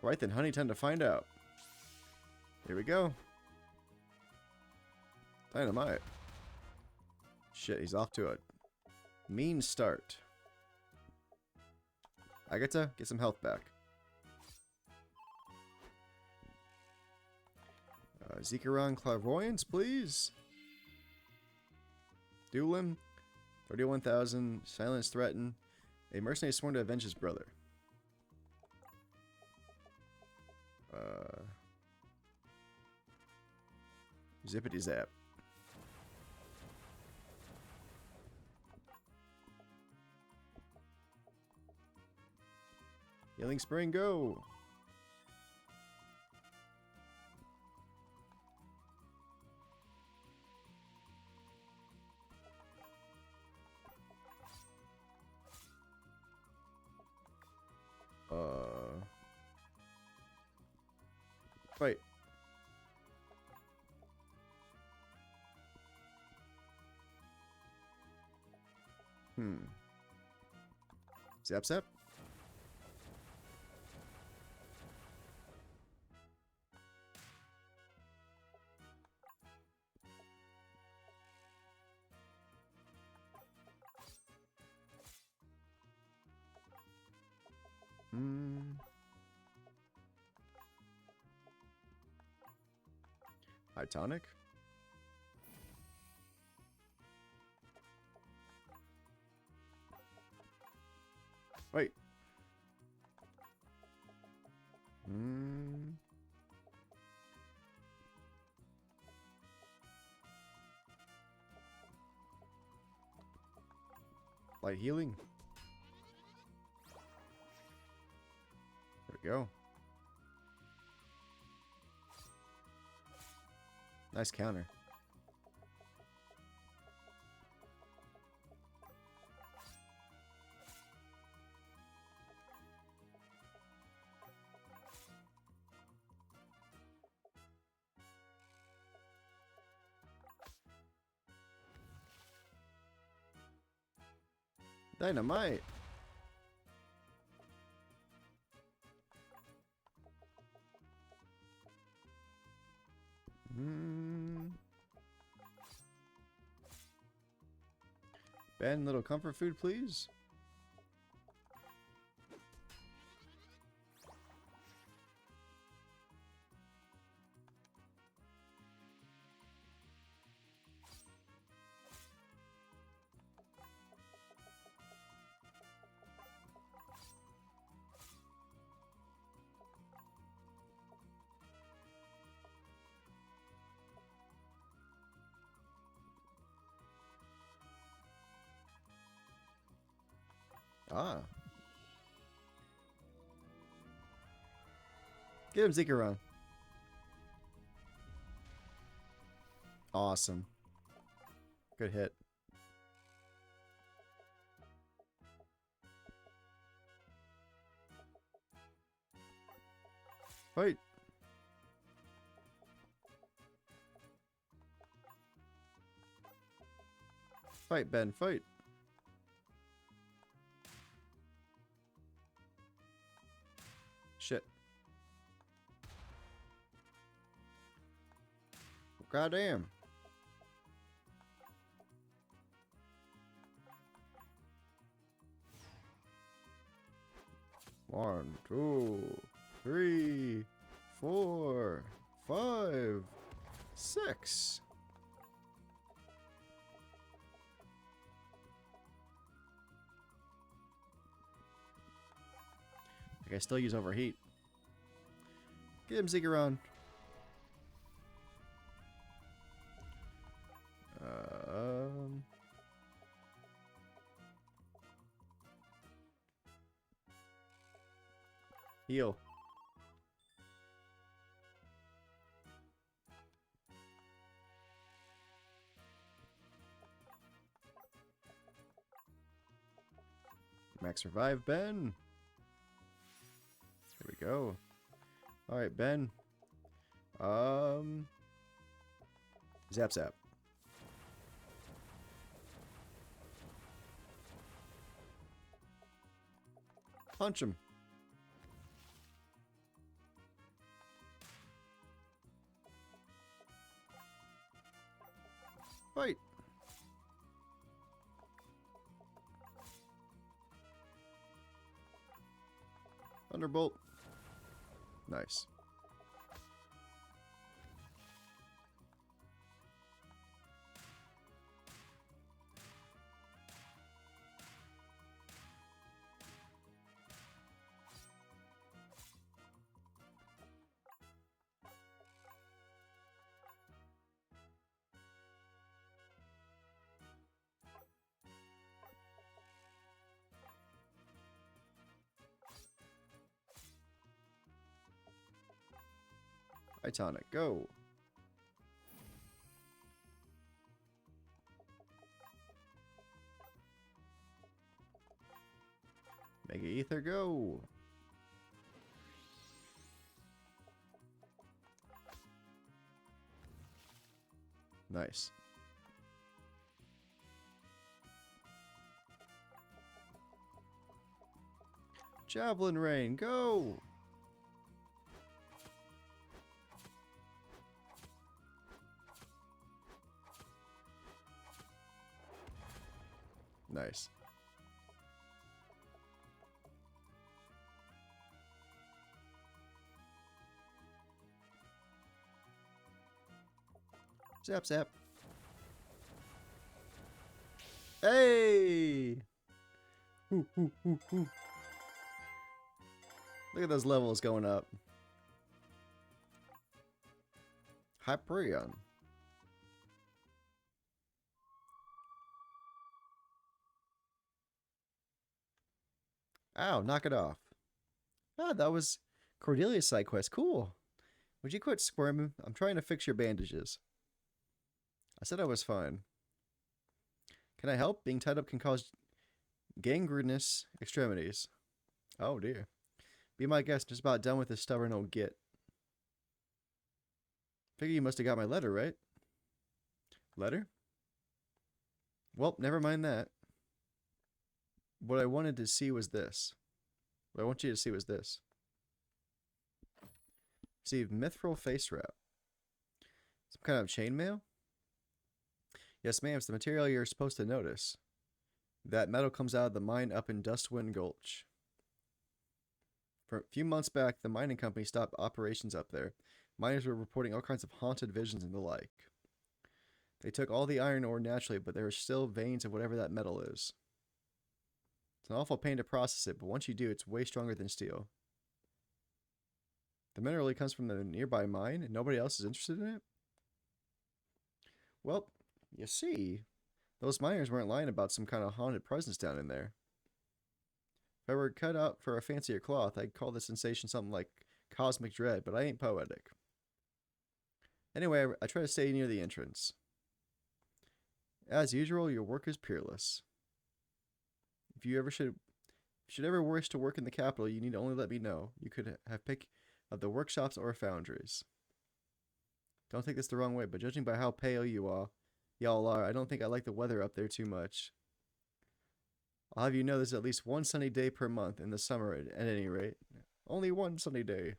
Alright then, honey, time to find out. Here we go. Dynamite. Shit, he's off to a mean start. Agatha, get some health back. Zikaron Clairvoyance, please. Duel him. 31,000. Silence threaten. A mercenary sworn to avenge his brother. Zippity zap. Healing Spring, go! Fight. Zap zap. High tonic. Wait. Light healing. There we go. Nice counter. Dynamite. Ben, little comfort food, please. Ah. Get him, Zikaron. Awesome. Good hit. Fight. Fight, Ben, fight. Shit. Goddamn. 1, 2, 3, 4, 5, 6. I still use overheat. Get him, Zigguron. Heal. Max revive, Ben. There we go. All right, Ben. Zap zap. Punch him. Fight. Thunderbolt. Nice. Tonic, go. Mega Ether, go. Nice. Javelin Rain, go. Nice. Zap zap. Hey! Ooh, ooh, ooh, ooh. Look at those levels going up. Hyperion. Ow, knock it off. Ah, that was Cordelia's side quest. Cool. Would you quit squirming? I'm trying to fix your bandages. I said I was fine. Can I help? Being tied up can cause gangrenous extremities. Oh dear. Be my guest. Just about done with this stubborn old git. Figure you must have got my letter, right? Letter? Well, never mind that. What I wanted to see was this. What I want you to see was this. See, mithril face wrap. Some kind of chainmail? Yes, ma'am. It's the material you're supposed to notice. That metal comes out of the mine up in Dustwind Gulch. For a few months back, the mining company stopped operations up there. Miners were reporting all kinds of haunted visions and the like. They took all the iron ore naturally, but there are still veins of whatever that metal is. It's an awful pain to process it, but once you do, it's way stronger than steel. The mineral really comes from the nearby mine, and nobody else is interested in it? Well, you see, those miners weren't lying about some kind of haunted presence down in there. If I were cut out for a fancier cloth, I'd call this sensation something like cosmic dread, but I ain't poetic. Anyway, I try to stay near the entrance. As usual, your work is peerless. If you should ever wish to work in the capital, you need to only let me know. You could have pick of the workshops or foundries. Don't take this the wrong way, but judging by how pale y'all are, I don't think I like the weather up there too much. I'll have you know there's at least one sunny day per month in the summer at any rate. Only one sunny day.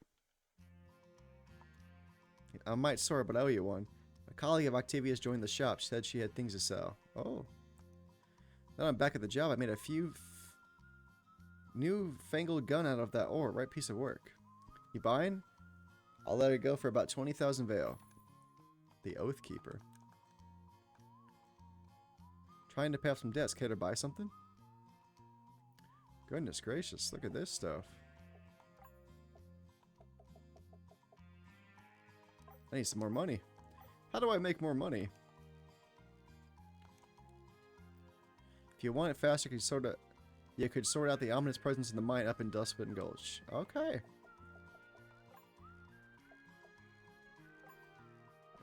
I might sore, but I owe you one. A colleague of Octavia's joined the shop. She said she had things to sell. Oh. Now I'm back at the job. I made a few New fangled gun out of that ore. Right piece of work. You buying? I'll let it go for about 20,000 Veil. The Oath Keeper. Trying to pay off some debts. Care to buy something? Goodness gracious. Look at this stuff. I need some more money. How do I make more money? If you want it faster, you could sort out the ominous presence in the mine up in Dustwind Gulch. Okay.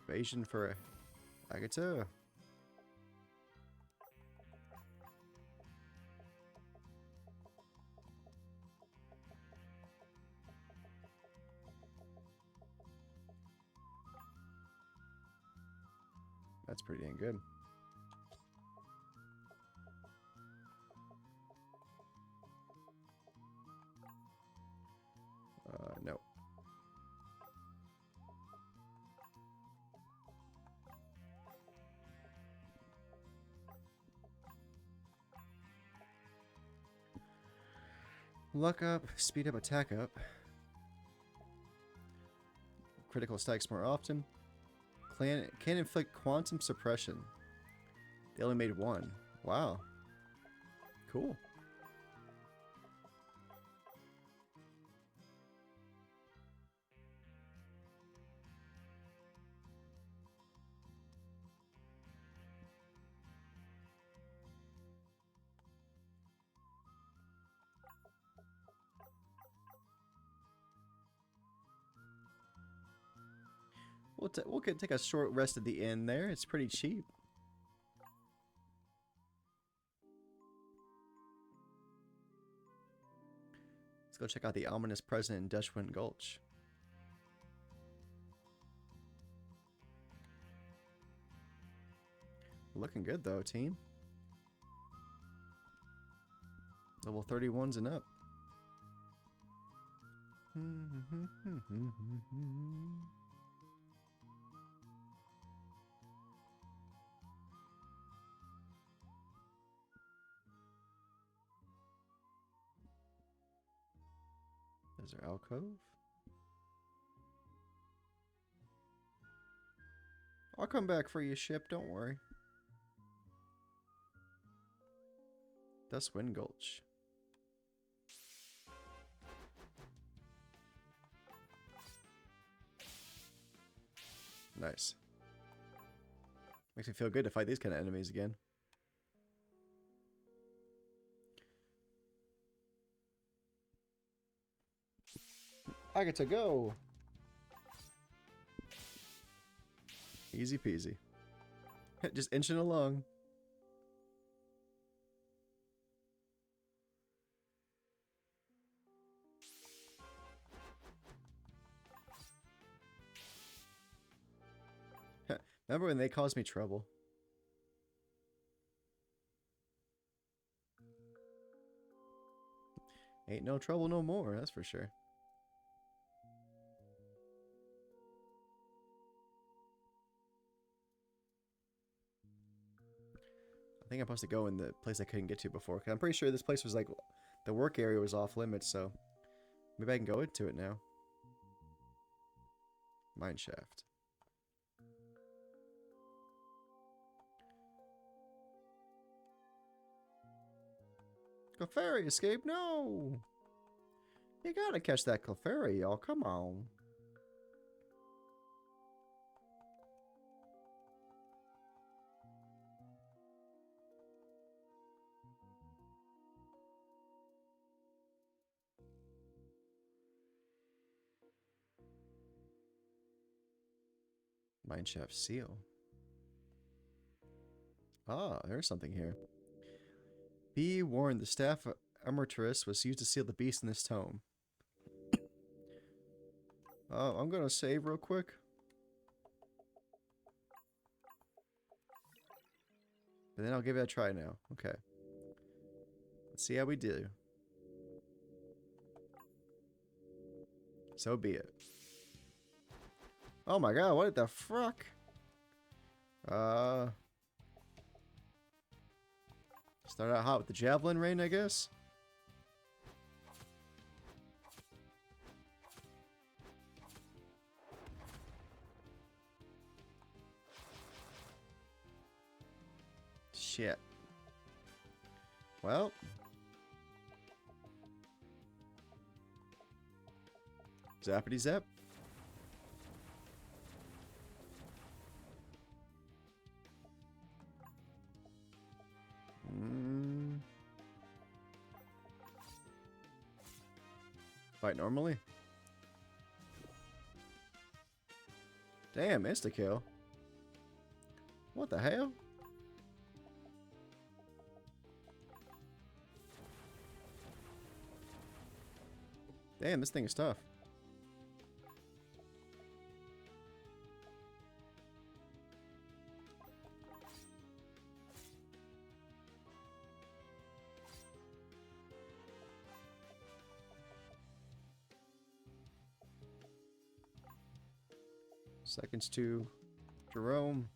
Evasion for Agata. That's pretty dang good. No. Luck up, speed up, attack up. Critical strikes more often. Can inflict quantum suppression. They only made one. Wow. Cool. We'll take a short rest at the inn there. It's pretty cheap. Let's go check out the ominous present in Dustwind Gulch. Looking good though, team. Level 31s and up. Is there alcove? I'll come back for you, ship. Don't worry. Dustwind Gulch. Nice. Makes me feel good to fight these kind of enemies again. I get to go. Easy peasy. Just inching along. Remember when they caused me trouble? Ain't no trouble no more, that's for sure. I think I'm supposed to go in the place I couldn't get to before. 'Cause I'm pretty sure this place was like, the work area was off limits, so maybe I can go into it now. Mine shaft. Clefairy escape? No! You gotta catch that Clefairy, y'all. Come on. Mineshaft seal. Ah, there's something here. Be warned, the staff Armaturus was used to seal the beast in this tome. I'm gonna save real quick. And then I'll give it a try now. Okay. Let's see how we do. So be it. Oh my god, what the fuck? Start out hot with the javelin rain, I guess. Shit. Well. Zappity zap. Fight normally. Damn, insta-kill. What the hell? Damn, this thing is tough. Seconds to Jerome.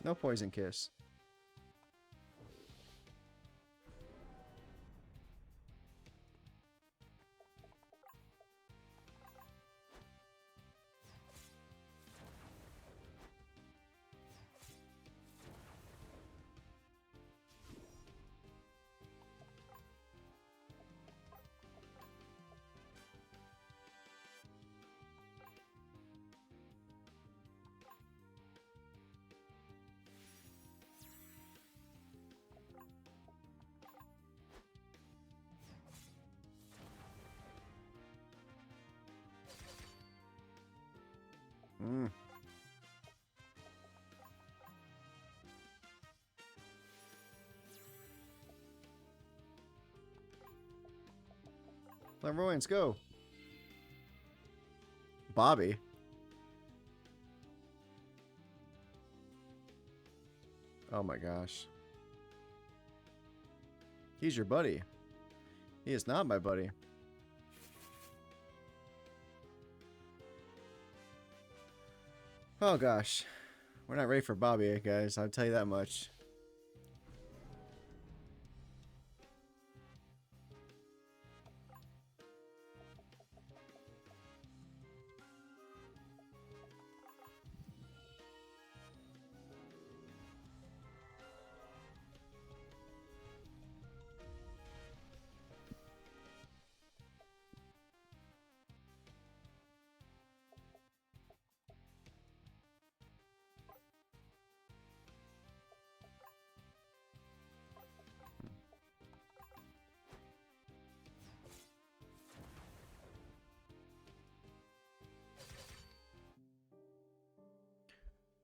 No poison kiss. Flamboyance, go. Bobby. Oh my gosh. He's your buddy. He is not my buddy. Oh gosh. We're not ready for Bobby, guys. I'll tell you that much.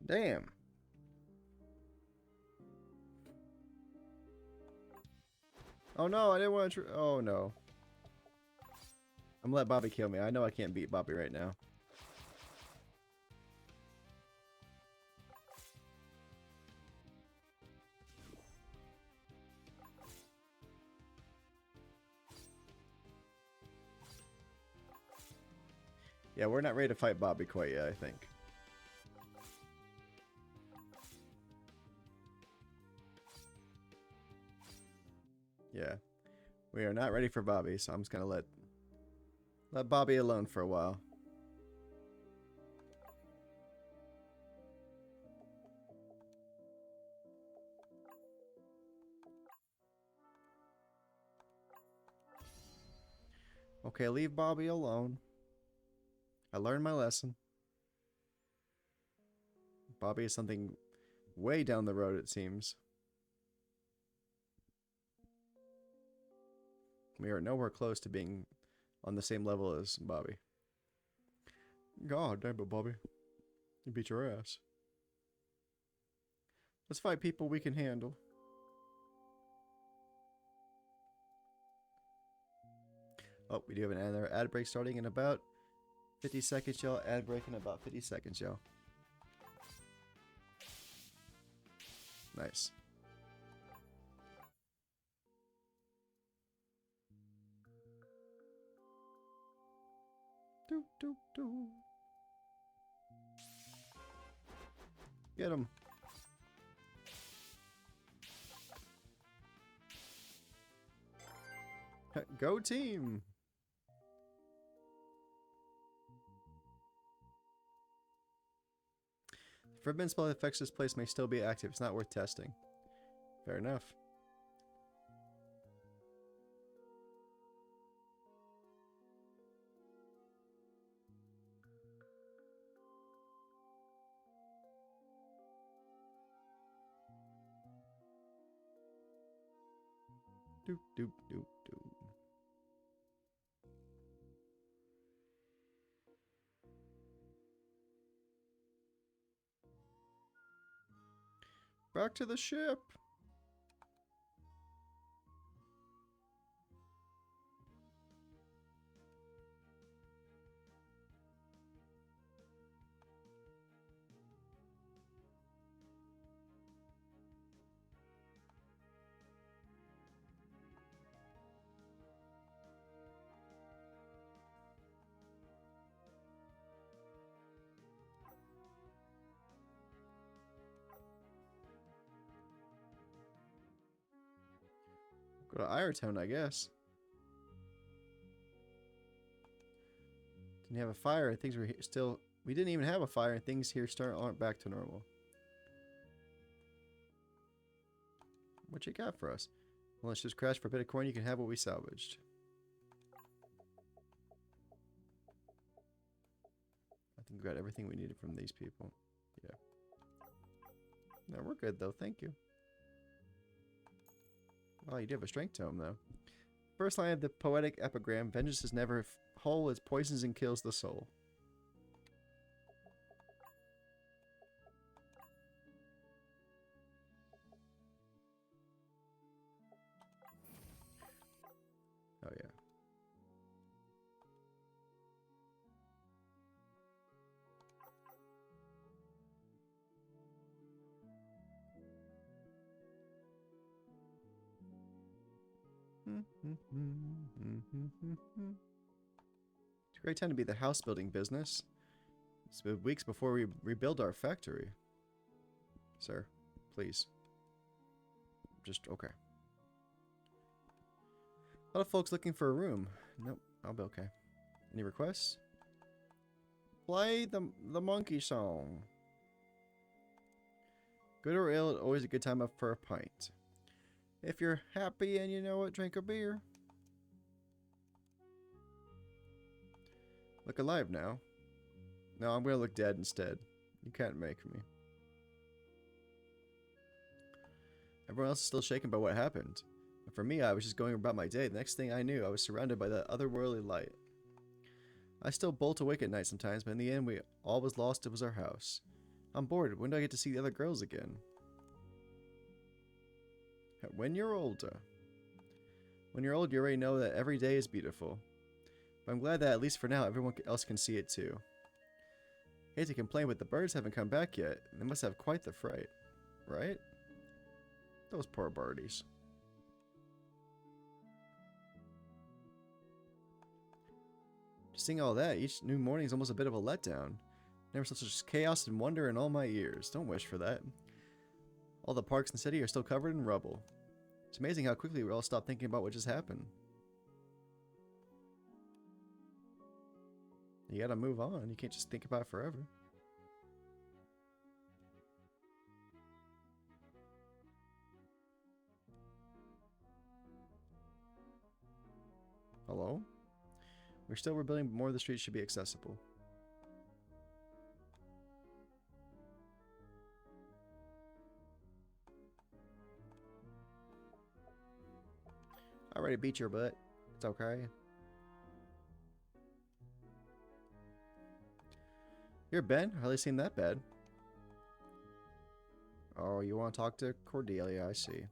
Damn. Oh no, I didn't want to. Oh no. I'm gonna let Bobby kill me. I know I can't beat Bobby right now. Yeah, we're not ready to fight Bobby quite yet, I think. Yeah. We are not ready for Bobby, so I'm just gonna let Bobby alone for a while. Okay, leave Bobby alone. I learned my lesson. Bobby is something way down the road, it seems. We are nowhere close to being on the same level as Bobby. God damn it, Bobby. You beat your ass. Let's fight people we can handle. Oh, we do have another ad break starting in about 50 seconds, y'all. Ad break in about 50 seconds, y'all. Nice. Do, do, do. Get him. Go team! The forbidden spell that affects this place may still be active. It's not worth testing. Fair enough. Doop, doop, doop, doop. Back to the ship. Go to Irontown, I guess. Didn't have a fire, and things were still. We didn't even have a fire, and things here aren't back to normal. What you got for us? Well, let's just crash for a bit of coin. You can have what we salvaged. I think we got everything we needed from these people. Yeah. No, we're good though. Thank you. Oh, you do have a strength tome, though. First line of the poetic epigram, vengeance is never whole, it poisons and kills the soul. Oh, yeah. It's a great time to be the house building business. It's been weeks before we rebuild our factory. Sir, please. Just, okay. A lot of folks looking for a room. Nope, I'll be okay. Any requests? Play the monkey song. Good or ill, always a good time up for a pint. If you're happy and you know it, drink a beer. Look alive now. No, I'm gonna look dead instead. You can't make me. Everyone else is still shaken by what happened. But for me, I was just going about my day. The next thing I knew, I was surrounded by that otherworldly light. I still bolt awake at night sometimes, but in the end, all was lost. It was our house. I'm bored. When do I get to see the other girls again? When you're older. When you're old, you already know that every day is beautiful. But I'm glad that at least for now, everyone else can see it too. Hate to complain, but the birds haven't come back yet. They must have quite the fright. Right? Those poor birdies. Seeing all that, each new morning is almost a bit of a letdown. Never such chaos and wonder in all my years. Don't wish for that. All the parks in the city are still covered in rubble. It's amazing how quickly we all stop thinking about what just happened. You gotta move on. You can't just think about it forever. Hello? We're still rebuilding, but more of the streets should be accessible. I already beat your butt. It's okay. You're Ben? Hardly seem that bad. Oh, you want to talk to Cordelia? I see.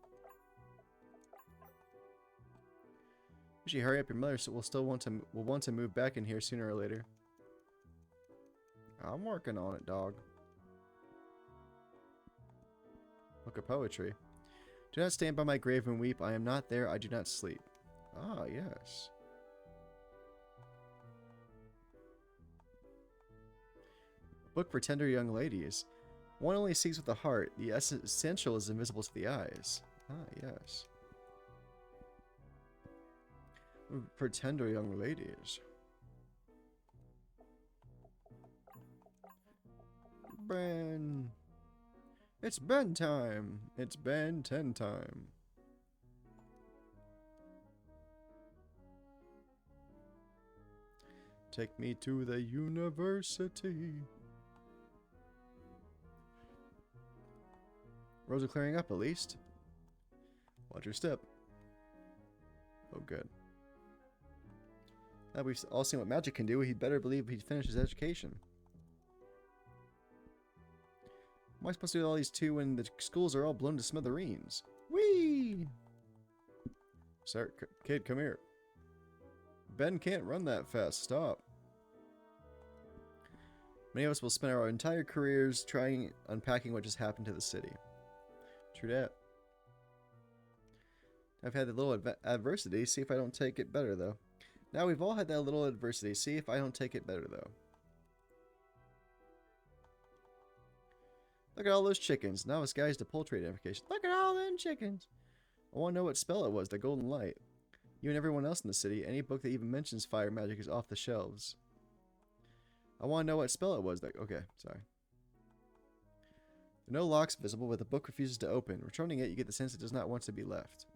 You should hurry up. Your mother will want to move back in here sooner or later. I'm working on it, dog. Book of poetry. Do not stand by my grave and weep. I am not there. I do not sleep. Ah, yes. Book for tender young ladies. One only sees with the heart. The essential is invisible to the eyes. Ah, yes. Pretender young ladies. Ben. It's Ben time. It's Ben 10 time. Take me to the university. Roads are clearing up, at least. Watch your step. Oh, good. Now we've all seen what magic can do. He'd better believe he'd finish his education. What am I supposed to do with all these two when the schools are all blown to smithereens? Whee! Sir, kid, come here. Ben can't run that fast. Stop. Many of us will spend our entire careers unpacking what just happened to the city. True that. I've had a little adversity. See if I don't take it better, though. Now we've all had that little adversity. See if I don't take it better, though. Look at all those chickens. Novice guys to poultry identification. Look at all them chickens. I want to know what spell it was, the golden light. You and everyone else in the city, any book that even mentions fire magic is off the shelves. I want to know what spell it was. Okay, sorry. There are no locks visible, but the book refuses to open. Returning it, you get the sense it does not want to be left.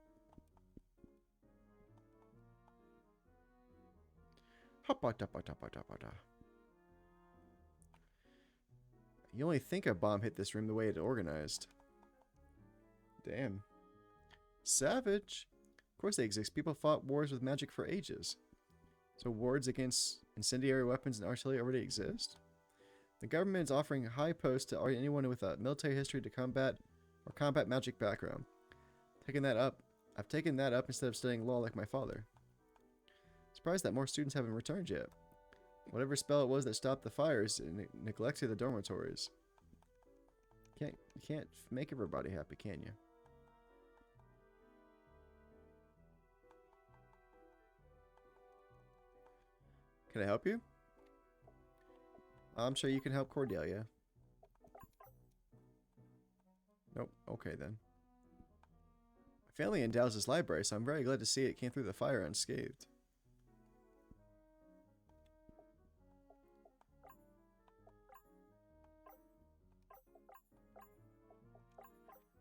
You only think a bomb hit this room the way it's organized. Damn. Savage. Of course they exist. People fought wars with magic for ages. So wards against incendiary weapons and artillery already exist? The government is offering high posts to anyone with a military history to combat or combat magic background. I've taken that up instead of studying law like my father. Surprised that more students haven't returned yet. Whatever spell it was that stopped the fires and neglected the dormitories. You can't make everybody happy, can you? Can I help you? I'm sure you can help Cordelia. Nope. Okay, then. My family endows this library, so I'm very glad to see it came through the fire unscathed.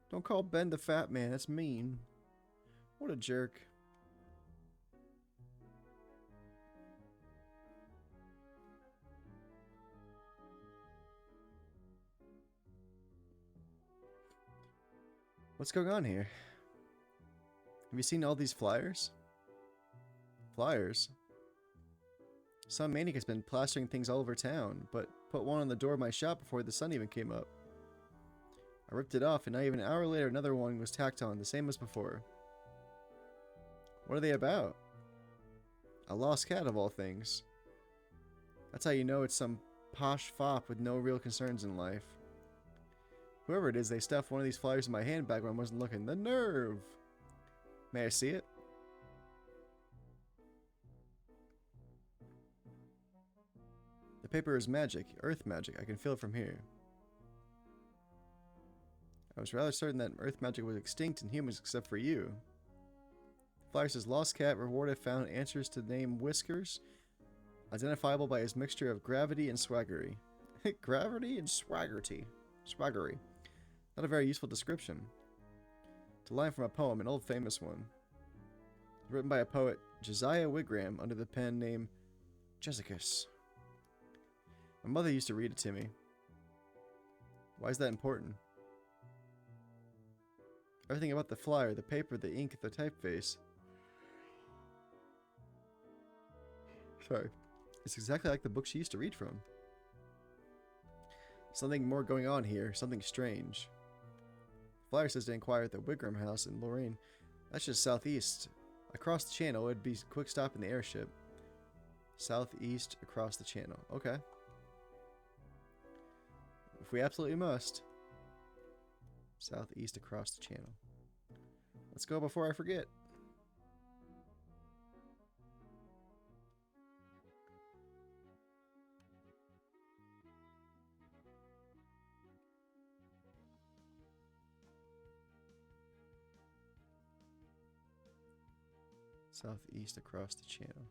Don't call Ben the fat man. That's mean. What a jerk. What's going on here? Have you seen all these flyers? Flyers? Some maniac has been plastering things all over town, but put one on the door of my shop before the sun even came up. I ripped it off, and not even an hour later another one was tacked on, the same as before. What are they about? A lost cat of all things. That's how you know it's some posh fop with no real concerns in life. Whoever it is, they stuffed one of these flyers in my handbag when I wasn't looking. The nerve! May I see it? The paper is magic, earth magic. I can feel it from here. I was rather certain that earth magic was extinct in humans except for you. The flyer says, lost cat, reward found, answers to name Whiskers, identifiable by his mixture of gravity and swaggery. Gravity and swaggery. Not a very useful description. It's a line from a poem, an old famous one. It's written by a poet, Josiah Wigram, under the pen name Jessicus. My mother used to read it to me. Why is that important? Everything about the flyer, the paper, the ink, the typeface. Sorry. It's exactly like the book she used to read from. Something more going on here, something strange. The flyer says to inquire at the Wigram house in Lorraine. That's just southeast. Across the channel, it'd be a quick stop in the airship. Southeast across the channel. Okay. If we absolutely must. Southeast across the channel. Let's go before I forget. Southeast across the channel.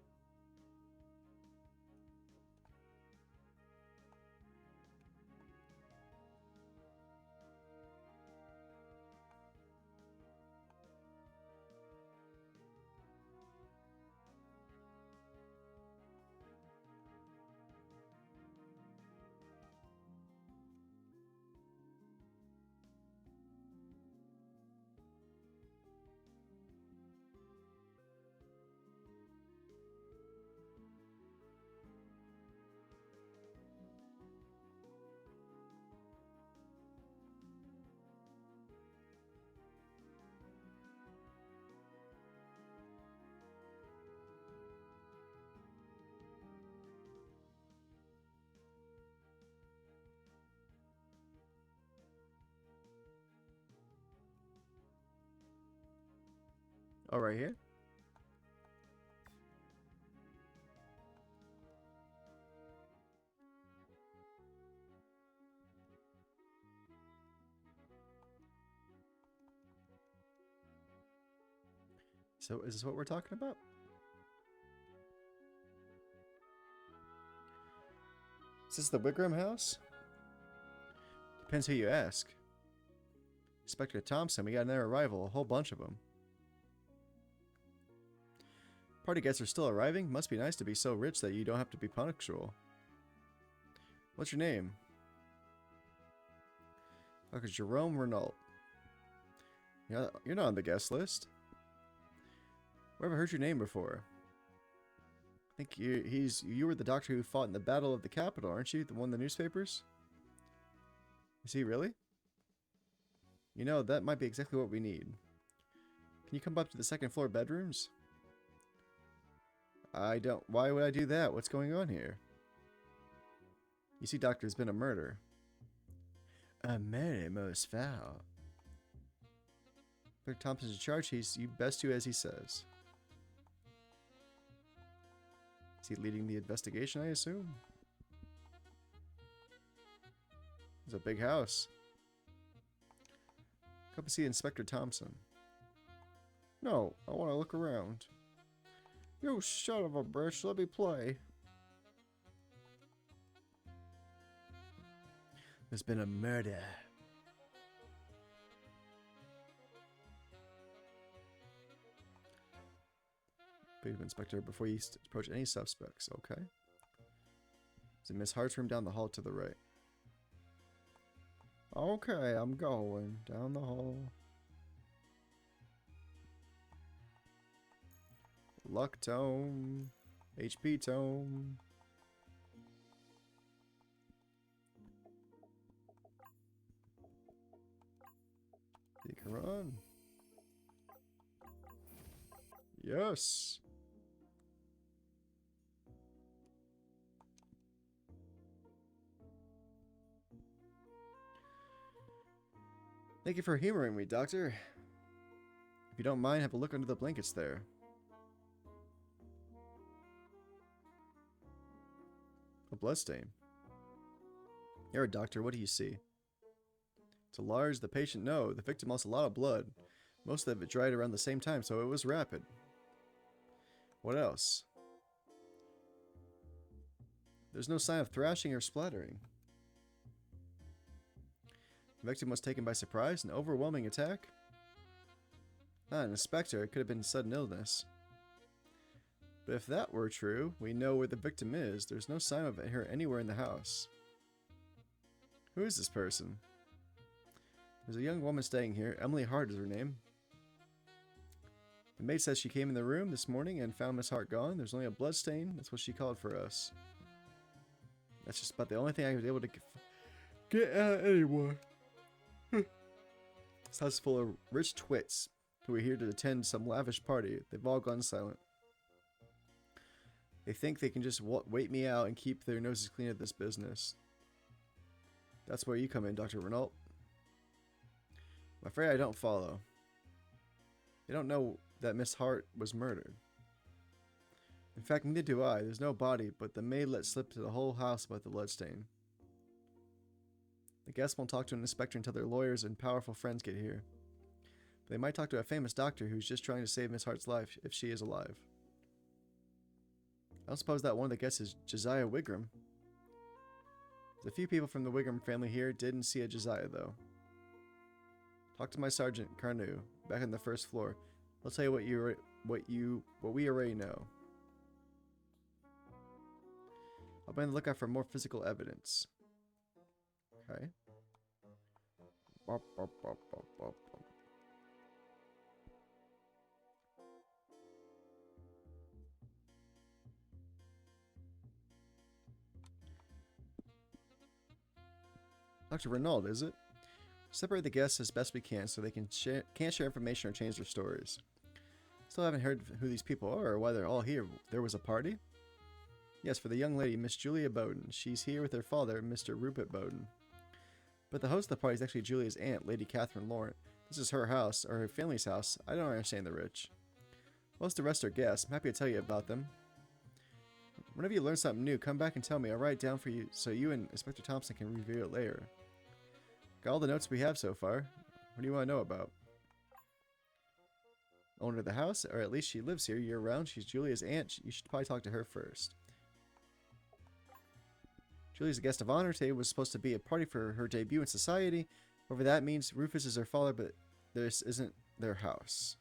Oh, right here? So is this what we're talking about? Is this the Wigram house? Depends who you ask. Inspector Thompson, we got another arrival, a whole bunch of them. Party guests are still arriving? Must be nice to be so rich that you don't have to be punctual. What's your name? Dr. Jerome Renault. You're not on the guest list. Where have I heard your name before? I think you were the doctor who fought in the Battle of the Capitol, aren't you? The one in the newspapers? Is he really? You know, that might be exactly what we need. Can you come up to the second floor bedrooms? I don't. Why would I do that? What's going on here? You see, Doctor, there's been a murder. A murder most foul. Dr. Thompson's in charge. You best do as he says. Is he leading the investigation, I assume? It's a big house. Come see Inspector Thompson. No, I want to look around. You son of a bitch, let me play. There's been a murder. Please, Inspector, before you approach any suspects, okay? It's in Miss Hart's room down the hall to the right. Okay, I'm going down the hall. Luck tome. HP tome. You can run. Yes. Thank you for humoring me, Doctor. If you don't mind, have a look under the blankets there. A bloodstain. Here, Doctor, what do you see? To large the patient, no. The victim lost a lot of blood. Most of it dried around the same time, so it was rapid. What else? There's no sign of thrashing or splattering. The victim was taken by surprise, an overwhelming attack? Not an inspector, it could have been sudden illness. But if that were true, we know where the victim is. There's no sign of her anywhere in the house. Who is this person? There's a young woman staying here. Emily Hart is her name. The maid says she came in the room this morning and found Miss Hart gone. There's only a blood stain. That's what she called for us. That's just about the only thing I was able to get out anymore. This house is full of rich twits who are here to attend some lavish party. They've all gone silent. They think they can just wait me out and keep their noses clean at this business. That's where you come in, Dr. Renault. I'm afraid I don't follow. They don't know that Miss Hart was murdered. In fact, neither do I. There's no body, but the maid let slip to the whole house about the bloodstain. The guests won't talk to an inspector until their lawyers and powerful friends get here. If They might talk to a famous doctor who's just trying to save Miss Hart's life if she is alive. I don't suppose that one of the guests is Josiah Wigram. There's a few people from the Wigram family here. Didn't see a Josiah, though. Talk to my sergeant, Carnu, back on the first floor. I'll tell you what we already know. I'll be on the lookout for more physical evidence. Okay. Bop, bop, bop, bop, bop, bop. Dr. Renaud, is it? Separate the guests as best we can so they can't share information or change their stories. Still haven't heard who these people are or why they're all here. There was a party? Yes, for the young lady, Miss Julia Bowden. She's here with her father, Mr. Rupert Bowden. But the host of the party is actually Julia's aunt, Lady Catherine Laurent. This is her house, or her family's house. I don't understand the rich. Most of the rest are guests. I'm happy to tell you about them. Whenever you learn something new, come back and tell me. I'll write it down for you so you and Inspector Thompson can review it later. Got all the notes we have so far. What do you want to know about? Owner of the house, or at least she lives here year-round. She's Julia's aunt. You should probably talk to her first. Julia's a guest of honor. Today was supposed to be a party for her debut in society. However, that means Rufus is her father, but this isn't their house.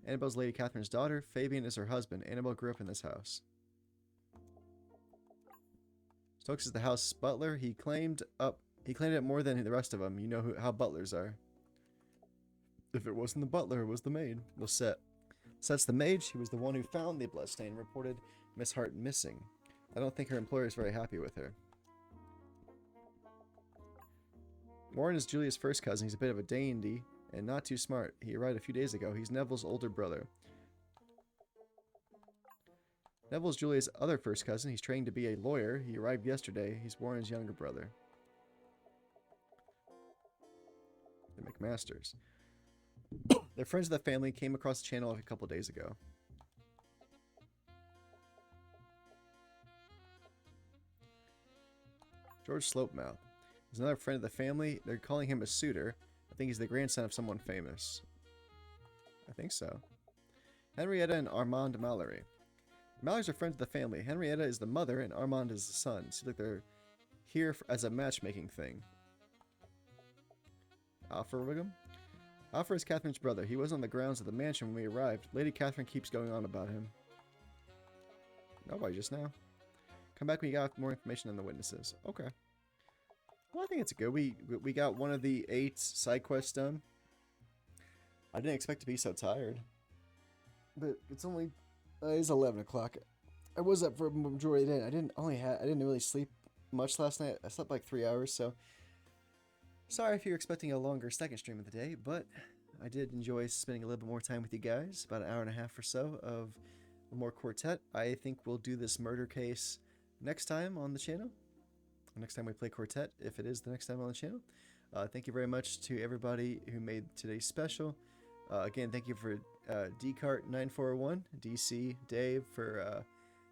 Annabelle's Lady Catherine's daughter. Fabian is her husband. Annabelle grew up in this house. Stokes is the house butler. He claimed it more than the rest of them. You know how butlers are. If it wasn't the butler, it was the maid. Lisette. Lisette's the maid. She was the one who found the bloodstain and reported Miss Hart missing. I don't think her employer is very happy with her. Warren is Julia's first cousin. He's a bit of a dandy and not too smart. He arrived a few days ago. He's Neville's older brother. Neville's Julia's other first cousin. He's training to be a lawyer. He arrived yesterday. He's Warren's younger brother. They make masters. They're friends of the family. Came across the channel a couple days ago. George Slopemouth. He's another friend of the family. They're calling him a suitor. I think he's the grandson of someone famous. I think so. Henrietta and Armand Mallory. The Mallorys are friends of the family. Henrietta is the mother and Armand is the son. Seems like they're here as a matchmaking thing. Alfred Wiggum? Alfred is Catherine's brother. He was on the grounds of the mansion when we arrived. Lady Catherine keeps going on about him. Nobody just now. Come back when you got more information on the witnesses. Okay. Well, I think it's good. We got one of the 8 side quests done. I didn't expect to be so tired. But it's only... it's 11 o'clock. I was up for a majority of the day. I didn't really sleep much last night. I slept like 3 hours, so... Sorry if you're expecting a longer second stream of the day, but I did enjoy spending a little bit more time with you guys. About an hour and a half or so of more Quartet. I think we'll do this murder case next time on the channel. Next time we play Quartet, if it is the next time on the channel. Thank you very much to everybody who made today's special. Again, thank you for DCart941, DC Dave for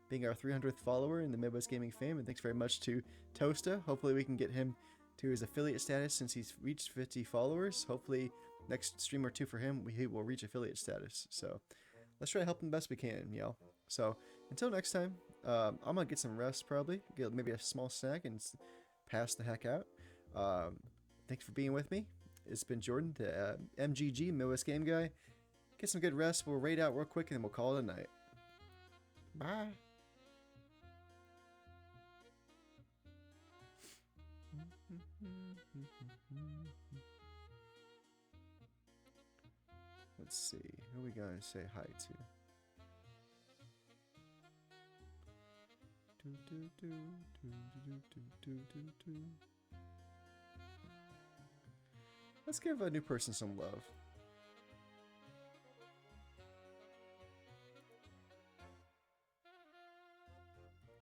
being our 300th follower in the Midwest Gaming fam, and thanks very much to Toasta. Hopefully we can get him to his affiliate status since he's reached 50 followers. Hopefully next stream or two for him, he will reach affiliate status. So let's try to help him the best we can, y'all. So until next time, I'm gonna get some rest probably, get maybe a small snack and pass the heck out. Thanks for being with me. It's been Jordan, the MGG, Midwest Game Guy. Get some good rest. We'll raid out real quick and then we'll call it a night. Bye. Let's see. Who we gotta say hi to? Let's give a new person some love.